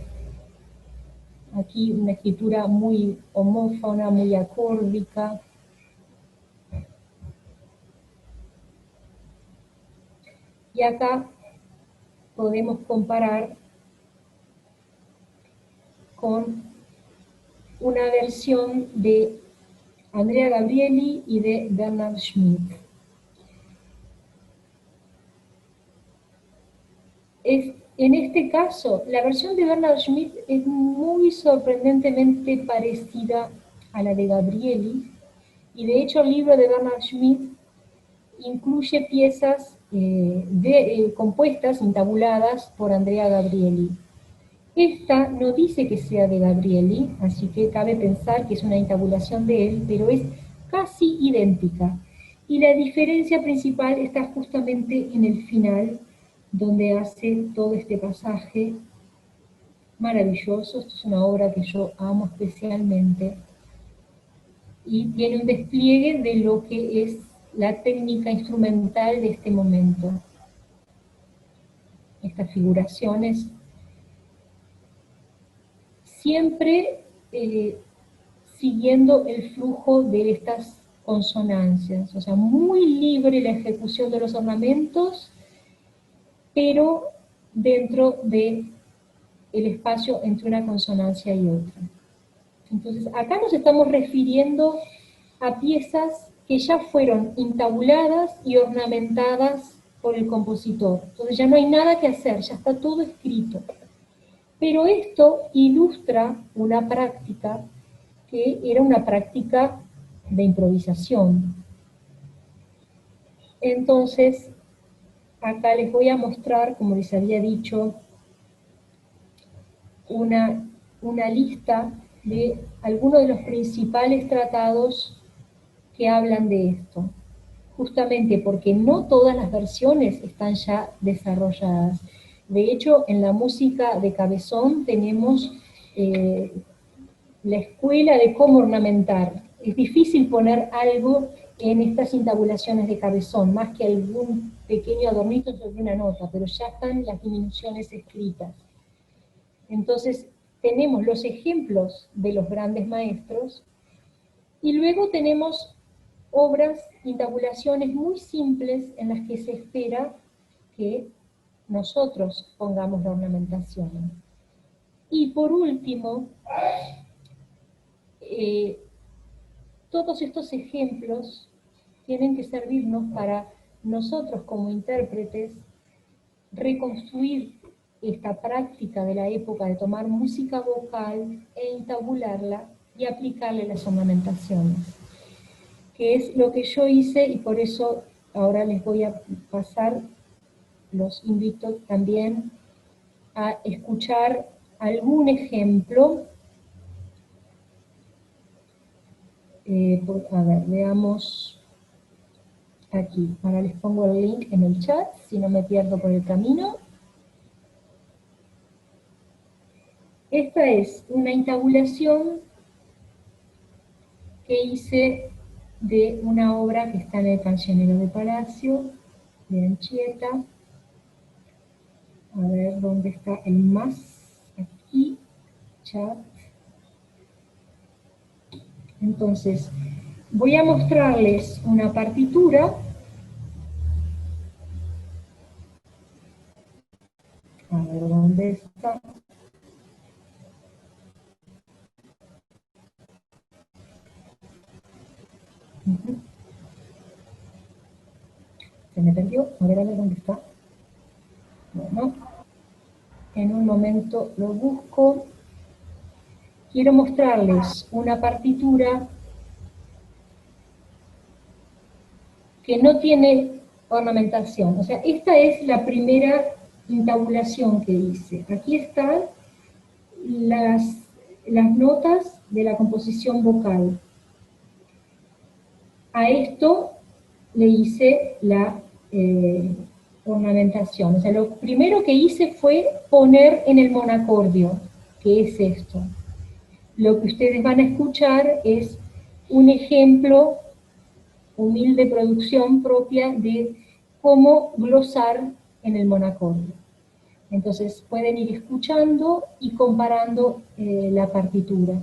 Aquí una escritura muy homófona, muy acórdica. Y acá podemos comparar con una versión de Andrea Gabrieli y de Bernhard Schmidt. En este caso, la versión de Bernhard Schmidt es muy sorprendentemente parecida a la de Gabrieli, y de hecho el libro de Bernhard Schmidt incluye piezas compuestas, intabuladas por Andrea Gabrieli. Esta no dice que sea de Gabrieli, así que cabe pensar que es una intabulación de él, pero es casi idéntica. Y la diferencia principal está justamente en el final, donde hace todo este pasaje maravilloso. Esto es una obra que yo amo especialmente, y tiene un despliegue de lo que es la técnica instrumental de este momento. Estas figuraciones siempre siguiendo el flujo de estas consonancias, o sea, muy libre la ejecución de los ornamentos, pero dentro del espacio entre una consonancia y otra. Entonces, acá nos estamos refiriendo a piezas que ya fueron intabuladas y ornamentadas por el compositor. Entonces ya no hay nada que hacer, ya está todo escrito. Pero esto ilustra una práctica que era una práctica de improvisación. Entonces, acá les voy a mostrar, como les había dicho, una lista de algunos de los principales tratados que hablan de esto, justamente porque no todas las versiones están ya desarrolladas. De hecho, en la música de Cabezón tenemos la escuela de cómo ornamentar. Es difícil poner algo en estas intabulaciones de Cabezón, más que algún pequeño adornito sobre una nota, pero ya están las diminuciones escritas. Entonces, tenemos los ejemplos de los grandes maestros, y luego tenemos obras, intabulaciones muy simples en las que se espera que nosotros pongamos la ornamentación. Y por último, todos estos ejemplos tienen que servirnos para nosotros como intérpretes reconstruir esta práctica de la época de tomar música vocal e intabularla y aplicarle las ornamentaciones, que es lo que yo hice, y por eso ahora les voy a pasar, los invito también a escuchar algún ejemplo. A ver, veamos aquí. Ahora les pongo el link en el chat, si no me pierdo por el camino. Esta es una intabulación que hice de una obra que está en el Cancionero de Palacio, de Anchieta. A ver, ¿dónde está el más? Aquí, chat. Entonces, voy a mostrarles una partitura. A ver, ¿dónde está? Se me perdió, a ver dónde está. Bueno, en un momento lo busco. Quiero mostrarles una partitura que no tiene ornamentación. O sea, esta es la primera intabulación que hice. Aquí están las notas de la composición vocal. A esto le hice la ornamentación. O sea, lo primero que hice fue poner en el monacordio, que es esto. Lo que ustedes van a escuchar es un ejemplo, humilde producción propia de cómo glosar en el monacordio. Entonces pueden ir escuchando y comparando la partitura.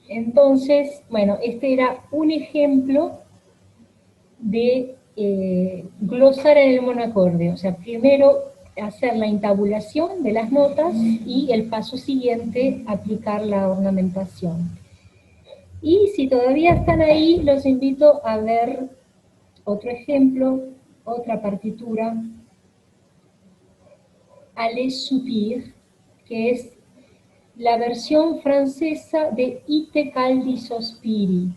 Entonces, bueno, este era un ejemplo de glosar en el monocorde. O sea, primero hacer la intabulación de las notas y el paso siguiente aplicar la ornamentación. Y si todavía están ahí, los invito a ver otro ejemplo, otra partitura, Allez Soupir, que es la versión francesa de Ite Caldi Sospiri.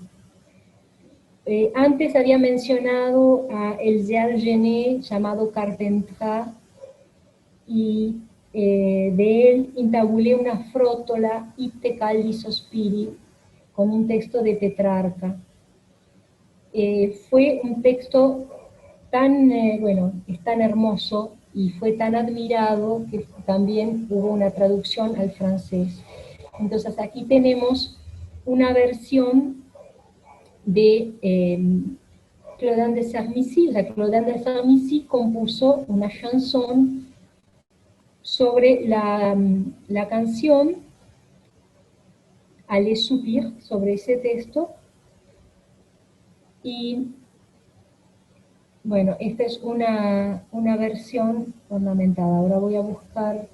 Antes había mencionado a el Gérard Genet llamado Carpentras, y de él intabulé una frótola Ite Caldi Sospiri con un texto de Petrarca. Fue un texto tan, bueno, es tan hermoso y fue tan admirado que también hubo una traducción al francés. Entonces aquí tenemos una versión de Claudin de Sarmizy. La Claudin de Sarmizy compuso una chanson sobre la canción Allez Soupir, sobre ese texto. Y bueno, esta es una versión ornamentada. Ahora voy a buscar.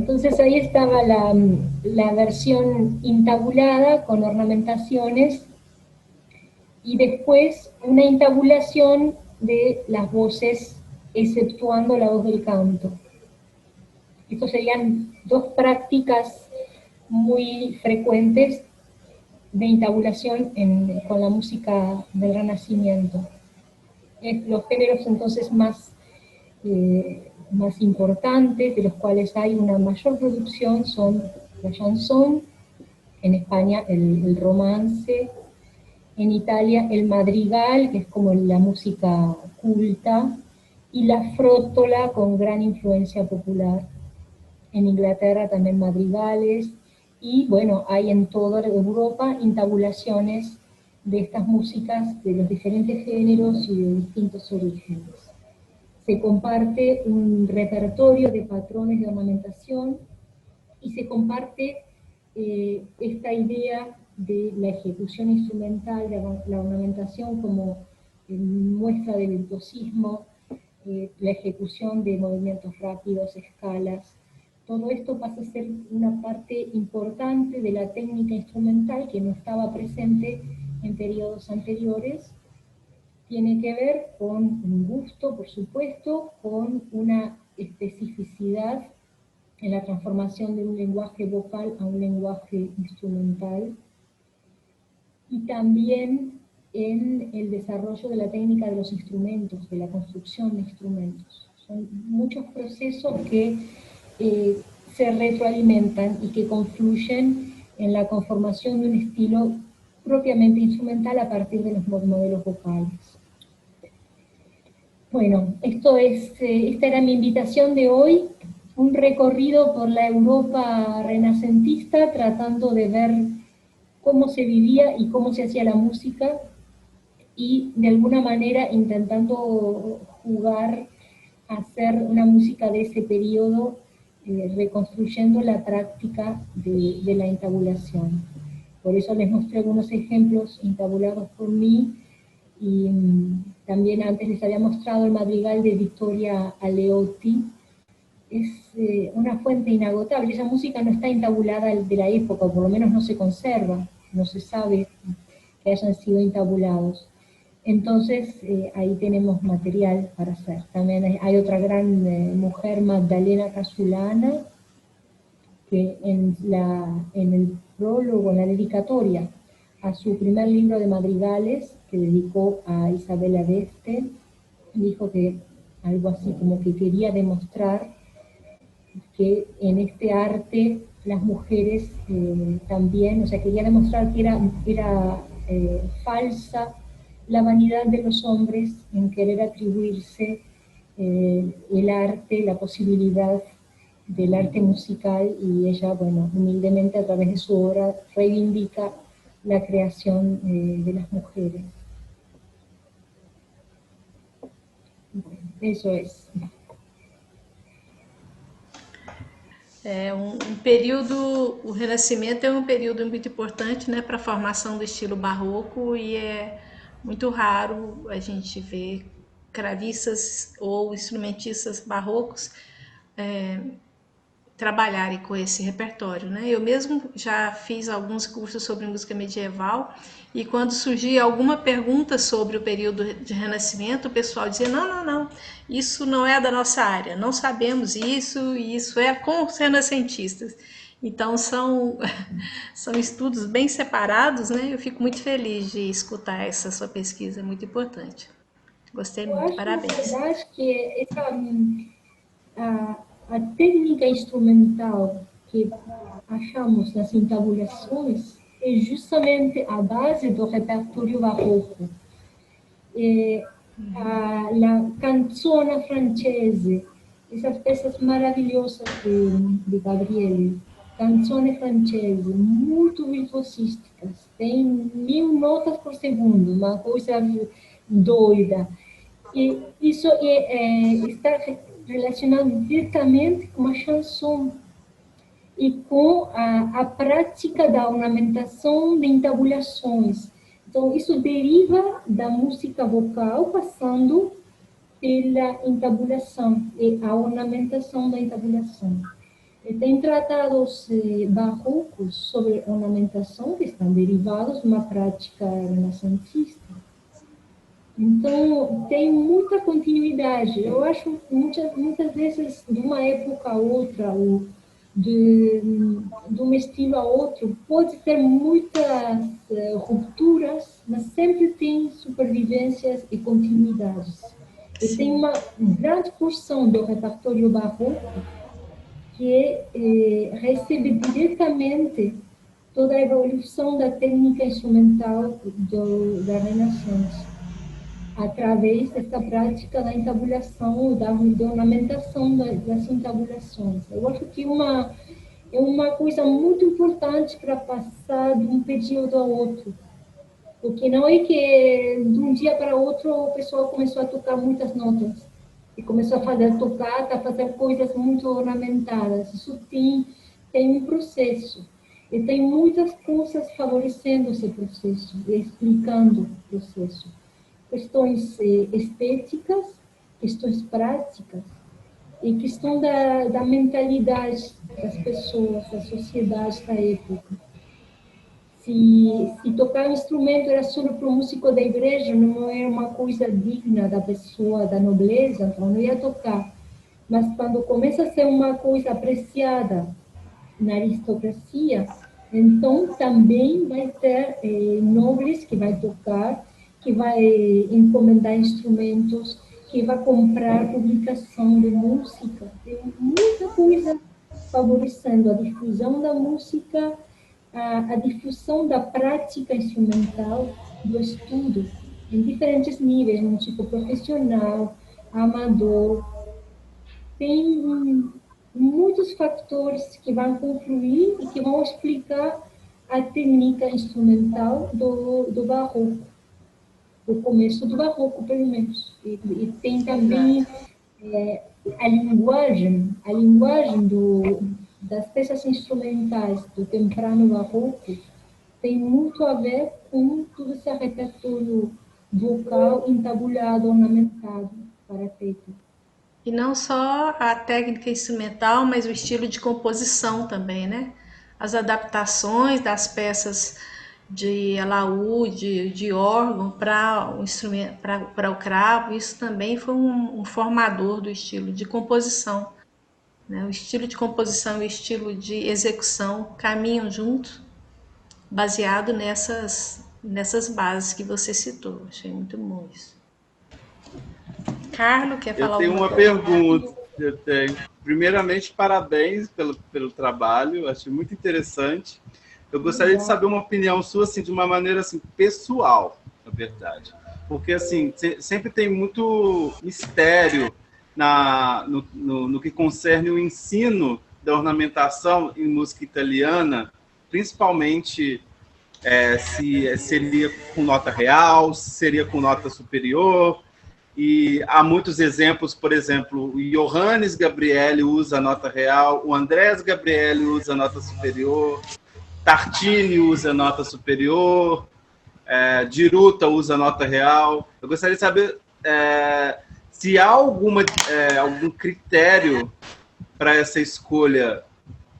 entonces ahí estaba la versión intabulada con ornamentaciones y después una intabulación de las voces, exceptuando la voz del canto. Estas serían dos prácticas muy frecuentes de intabulación con la música del Renacimiento. Los géneros entonces más importantes, de los cuales hay una mayor producción, son la chanson, en España el romance, en Italia el madrigal, que es como la música culta, y la frótola con gran influencia popular. En Inglaterra también madrigales, y bueno, hay en toda Europa intabulaciones de estas músicas de los diferentes géneros y de distintos orígenes. Se comparte un repertorio de patrones de ornamentación y se comparte esta idea de la ejecución instrumental, de la ornamentación como muestra de virtuosismo, la ejecución de movimientos rápidos, escalas. Todo esto pasa a ser una parte importante de la técnica instrumental que no estaba presente en periodos anteriores. Tiene que ver con un gusto, por supuesto, con una especificidad en la transformación de un lenguaje vocal a un lenguaje instrumental, y también en el desarrollo de la técnica de los instrumentos, de la construcción de instrumentos. Son muchos procesos que se retroalimentan y que confluyen en la conformación de un estilo propiamente instrumental a partir de los modelos vocales. Bueno, esta era mi invitación de hoy, un recorrido por la Europa renacentista, tratando de ver cómo se vivía y cómo se hacía la música, y de alguna manera intentando jugar a hacer una música de ese periodo, reconstruyendo la práctica de la intabulación. Por eso les mostré algunos ejemplos intabulados por mí, y también antes les había mostrado el madrigal de Vittoria Aleotti. Es una fuente inagotable. Esa música no está intabulada de la época, o por lo menos no se conserva, no se sabe que hayan sido intabulados. Entonces ahí tenemos material para hacer. También hay otra gran mujer, Magdalena Casulana, que en el prólogo, en la dedicatoria a su primer libro de madrigales, que dedicó a Isabella d'Este, dijo que algo así como que quería demostrar que en este arte las mujeres también, o sea, quería demostrar que era falsa la vanidad de los hombres en querer atribuirse el arte, la posibilidad del arte musical, y ella, bueno, humildemente a través de su obra reivindica la creación de las mujeres. Bueno, eso es. O Renascimento é um período muito importante, né, para a formação do estilo barroco, e é muito raro a gente ver cravistas ou instrumentistas barrocos trabalharem com esse repertório, né? Eu mesmo já fiz alguns cursos sobre música medieval, e quando surgia alguma pergunta sobre o período de Renascimento, o pessoal dizia, não, isso não é da nossa área, não sabemos isso, e isso é com os renascentistas. Então são estudos bem separados, né? Eu fico muito feliz de escutar essa sua pesquisa, é muito importante. Gostei muito, parabéns. Eu acho que a técnica instrumental que achamos nas intabulações é justamente a base do repertório barroco. La canzona francese, essas peças maravilhosas de Gabriele, canzone francese, muito virtuosísticas, tem 1000 notas por segundo, uma coisa doida. E isso está relacionado diretamente com a chanson e com a prática da ornamentação de intabulações. Então, isso deriva da música vocal, passando pela intabulação e a ornamentação da intabulação. Tem tratados barrocos sobre ornamentação que estão derivados de uma prática renascentista. Então, tem muita continuidade. Eu acho muitas vezes, de uma época a outra, ou de um estilo a outro, pode ter muitas rupturas, mas sempre tem supervivências e continuidades. E tem uma grande porção do repertório barroco que recebe diretamente toda a evolução da técnica instrumental da Renascença, através dessa prática da entabulação, da ornamentação das entabulações. Eu acho que é uma coisa muito importante para passar de um período a outro, porque não é que de um dia para outro o pessoal começou a tocar muitas notas e começou a fazer tocata, a fazer coisas muito ornamentadas. Isso tem um processo. E tem muitas coisas favorecendo esse processo, explicando o processo. Questões estéticas, questões práticas e questão da mentalidade das pessoas, da sociedade da época. Se tocar um instrumento era só para o músico da igreja, não era uma coisa digna da pessoa, da nobreza, então não ia tocar. Mas quando começa a ser uma coisa apreciada na aristocracia, então também vai ter nobres que vai tocar, que vai encomendar instrumentos, que vai comprar publicação de música. Tem muita coisa favorecendo a difusão da música, a difusão da prática instrumental, do estudo, em diferentes níveis, no tipo profissional, amador. Tem muitos fatores que vão confluir e que vão explicar a técnica instrumental do barroco, do começo do barroco, pelo menos. E tem também a linguagem das peças instrumentais do temprano barroco tem muito a ver com todo esse repertório vocal entabulado, ornamentado para feito. E não só a técnica instrumental, mas o estilo de composição também, né? As adaptações das peças de alaúde, de órgão para o instrumento, para o cravo, isso também foi um formador do estilo de composição, né? O estilo de composição e o estilo de execução caminham juntos, baseado nessas bases que você citou. Achei muito bom isso. Carlos, quer falar alguma coisa? Eu tenho uma pergunta. Primeiramente, parabéns pelo trabalho, achei muito interessante. Eu gostaria de saber uma opinião sua, assim, de uma maneira assim, pessoal, na verdade. Porque assim, sempre tem muito mistério no que concerne o ensino da ornamentação em música italiana, principalmente se seria com nota real, se seria com nota superior. E há muitos exemplos, por exemplo, o Johannes Gabrieli usa a nota real, o Andrés Gabrieli usa a nota superior, Tartini usa a nota superior, Diruta usa a nota real. Eu gostaria de saber se há algum critério para essa escolha,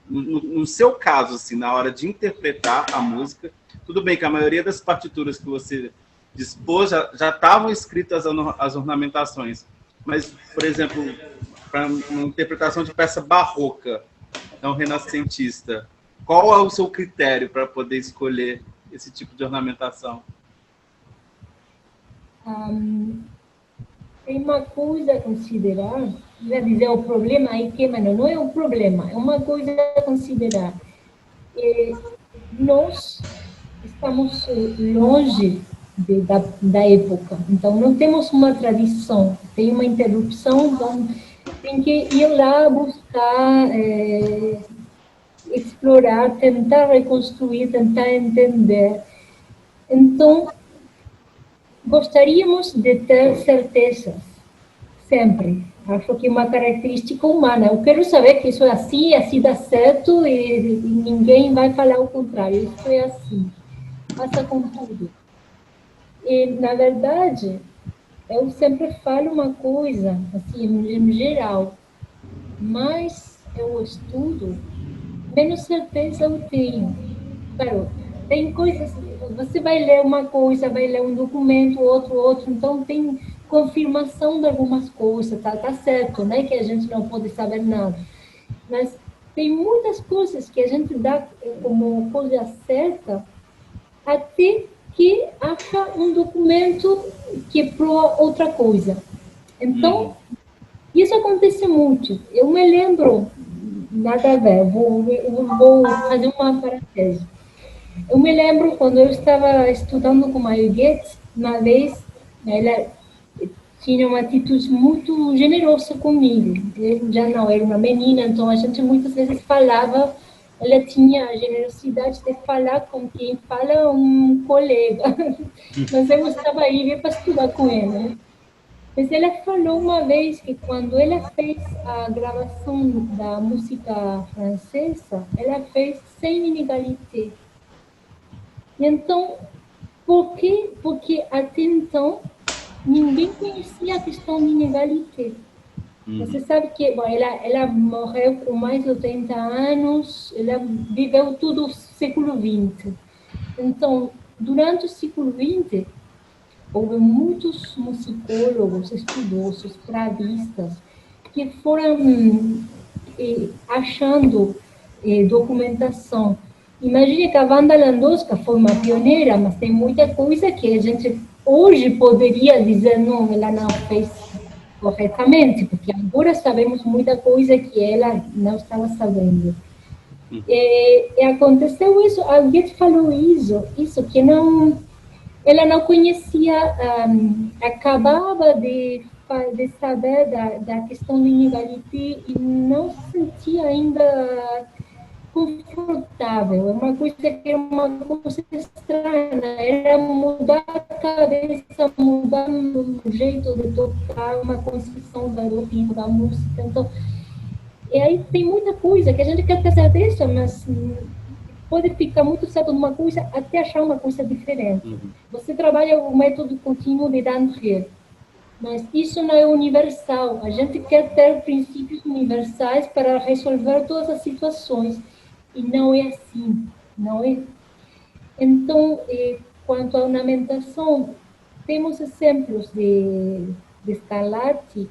no seu caso, assim, na hora de interpretar a música. Tudo bem que a maioria das partituras que você dispôs já estavam escritas as ornamentações, mas, por exemplo, para uma interpretação de peça barroca, não renascentista, qual é o seu critério para poder escolher esse tipo de ornamentação? Tem uma coisa a considerar, quer dizer, o problema aí que, mano, não é um problema, é uma coisa a considerar. Nós estamos longe da época, então não temos uma tradição, tem uma interrupção, então tem que ir lá buscar, explorar, tentar reconstruir, tentar entender. Então, gostaríamos de ter certezas, sempre. Acho que é uma característica humana. Eu quero saber que isso é assim dá certo e ninguém vai falar o contrário. Isso é assim. Passa com tudo. E, na verdade, eu sempre falo uma coisa, assim, em geral, mas eu estudo, menos certeza eu tenho. Claro, tem coisas, você vai ler uma coisa, vai ler um documento, outro, então tem confirmação de algumas coisas, tá certo, né, que a gente não pode saber nada. Mas tem muitas coisas que a gente dá como coisa certa, até que acha um documento que prova outra coisa. Então, isso acontece muito. Eu me lembro, nada a ver, vou fazer uma parêntese. Eu me lembro quando eu estava estudando com a Huguette, uma vez, ela tinha uma atitude muito generosa comigo. Eu já não era uma menina, então a gente muitas vezes falava, ela tinha a generosidade de falar com quem fala um colega, mas eu estava aí para estudar com ela. Né? Mas ela falou uma vez que quando ela fez a gravação da música francesa, ela fez sem inégalité. E então, por quê? Porque até então ninguém conhecia a questão de inégalité. Você sabe que bom, ela morreu com mais de 80 anos, ela viveu todo o século XX. Então, durante o século XX, houve muitos musicólogos, estudiosos, cravistas, que foram achando documentação. Imagine que a Wanda Landowska foi uma pioneira, mas tem muita coisa que a gente hoje poderia dizer, não, ela não fez corretamente, porque agora sabemos muita coisa que ela não estava sabendo. E aconteceu isso, alguém falou isso que não, ela não conhecia, acabava de saber da questão de inégalité e não se sentia ainda confortável. É uma coisa que é uma coisa estranha. Era mudar a cabeça, mudar o jeito de tocar, uma concepção do ritmo, da música. Então, e aí tem muita coisa que a gente quer ter certeza, mas pode ficar muito certo numa coisa até achar uma coisa diferente. Você trabalha o método contínuo de Dandrieu, mas isso não é universal. A gente quer ter princípios universais para resolver todas as situações. E não é assim, não é? Então, quanto à ornamentação, temos exemplos de Scarlatti,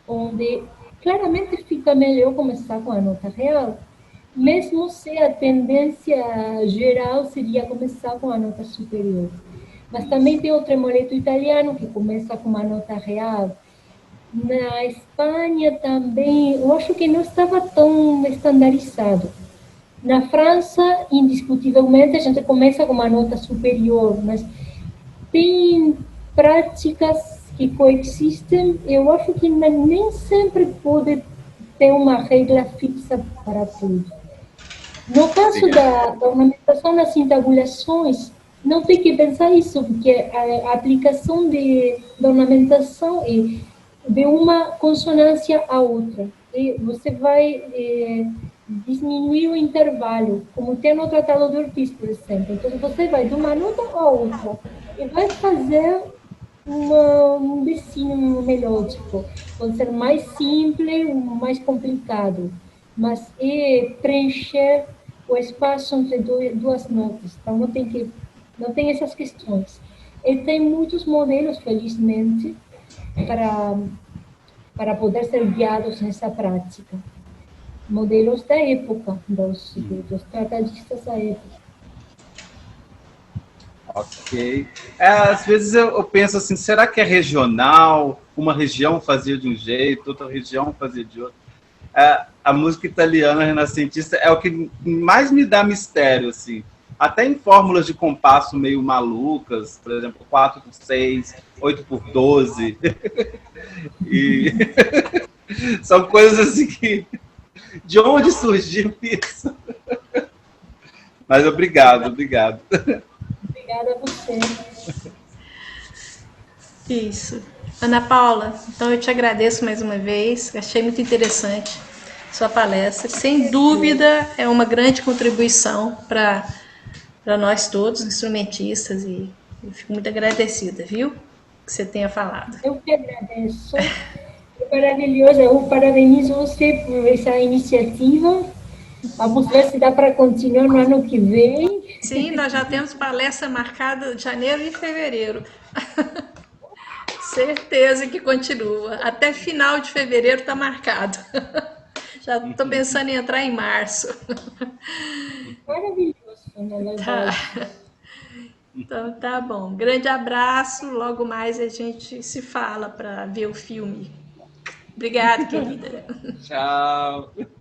onde claramente fica melhor começar com a nota real, mesmo se a tendência geral seria começar com a nota superior. Mas também tem o tremoleto italiano, que começa com uma nota real. Na Espanha também, eu acho que não estava tão estandarizado. Na França, indiscutivelmente, a gente começa com uma nota superior, mas tem práticas que coexistem. Eu acho que nem sempre pode ter uma regra fixa para tudo. No caso da ornamentação das intabulações, não tem que pensar isso, porque a aplicação da ornamentação é de uma consonância a outra. E você vai diminuir o intervalo, como tem no Tratado de Ortiz, por exemplo. Então, você vai de uma nota a outra e vai fazer um desenho melódico. Pode ser mais simples, mais complicado, mas é preencher o espaço entre duas notas. Então, não tem essas questões. E tem muitos modelos, felizmente, para poder ser guiados nessa prática. Modelos da época, dos tratadistas da época. Ok. Às vezes eu penso assim, será que é regional? Uma região fazia de um jeito, outra região fazia de outro. A música italiana renascentista é o que mais me dá mistério, assim. Até em fórmulas de compasso meio malucas, por exemplo, 4/6, 8/12. E são coisas assim que... De onde surgiu isso? Mas obrigado. Obrigada a você. Isso. Ana Paula, então eu te agradeço mais uma vez. Achei muito interessante sua palestra. Sem dúvida, é uma grande contribuição para nós todos, instrumentistas, e eu fico muito agradecida, viu? Que você tenha falado. Eu que agradeço. Maravilhoso, eu parabenizo você por essa iniciativa. Vamos ver se dá para continuar no ano que vem. Sim, nós já temos palestra marcada de janeiro e fevereiro. Certeza que continua. Até final de fevereiro está marcado. Já estou pensando em entrar em março. Maravilhoso, na Tá. verdade. Então tá bom. Grande abraço. Logo mais a gente se fala para ver o filme. Obrigada, querida. Tchau.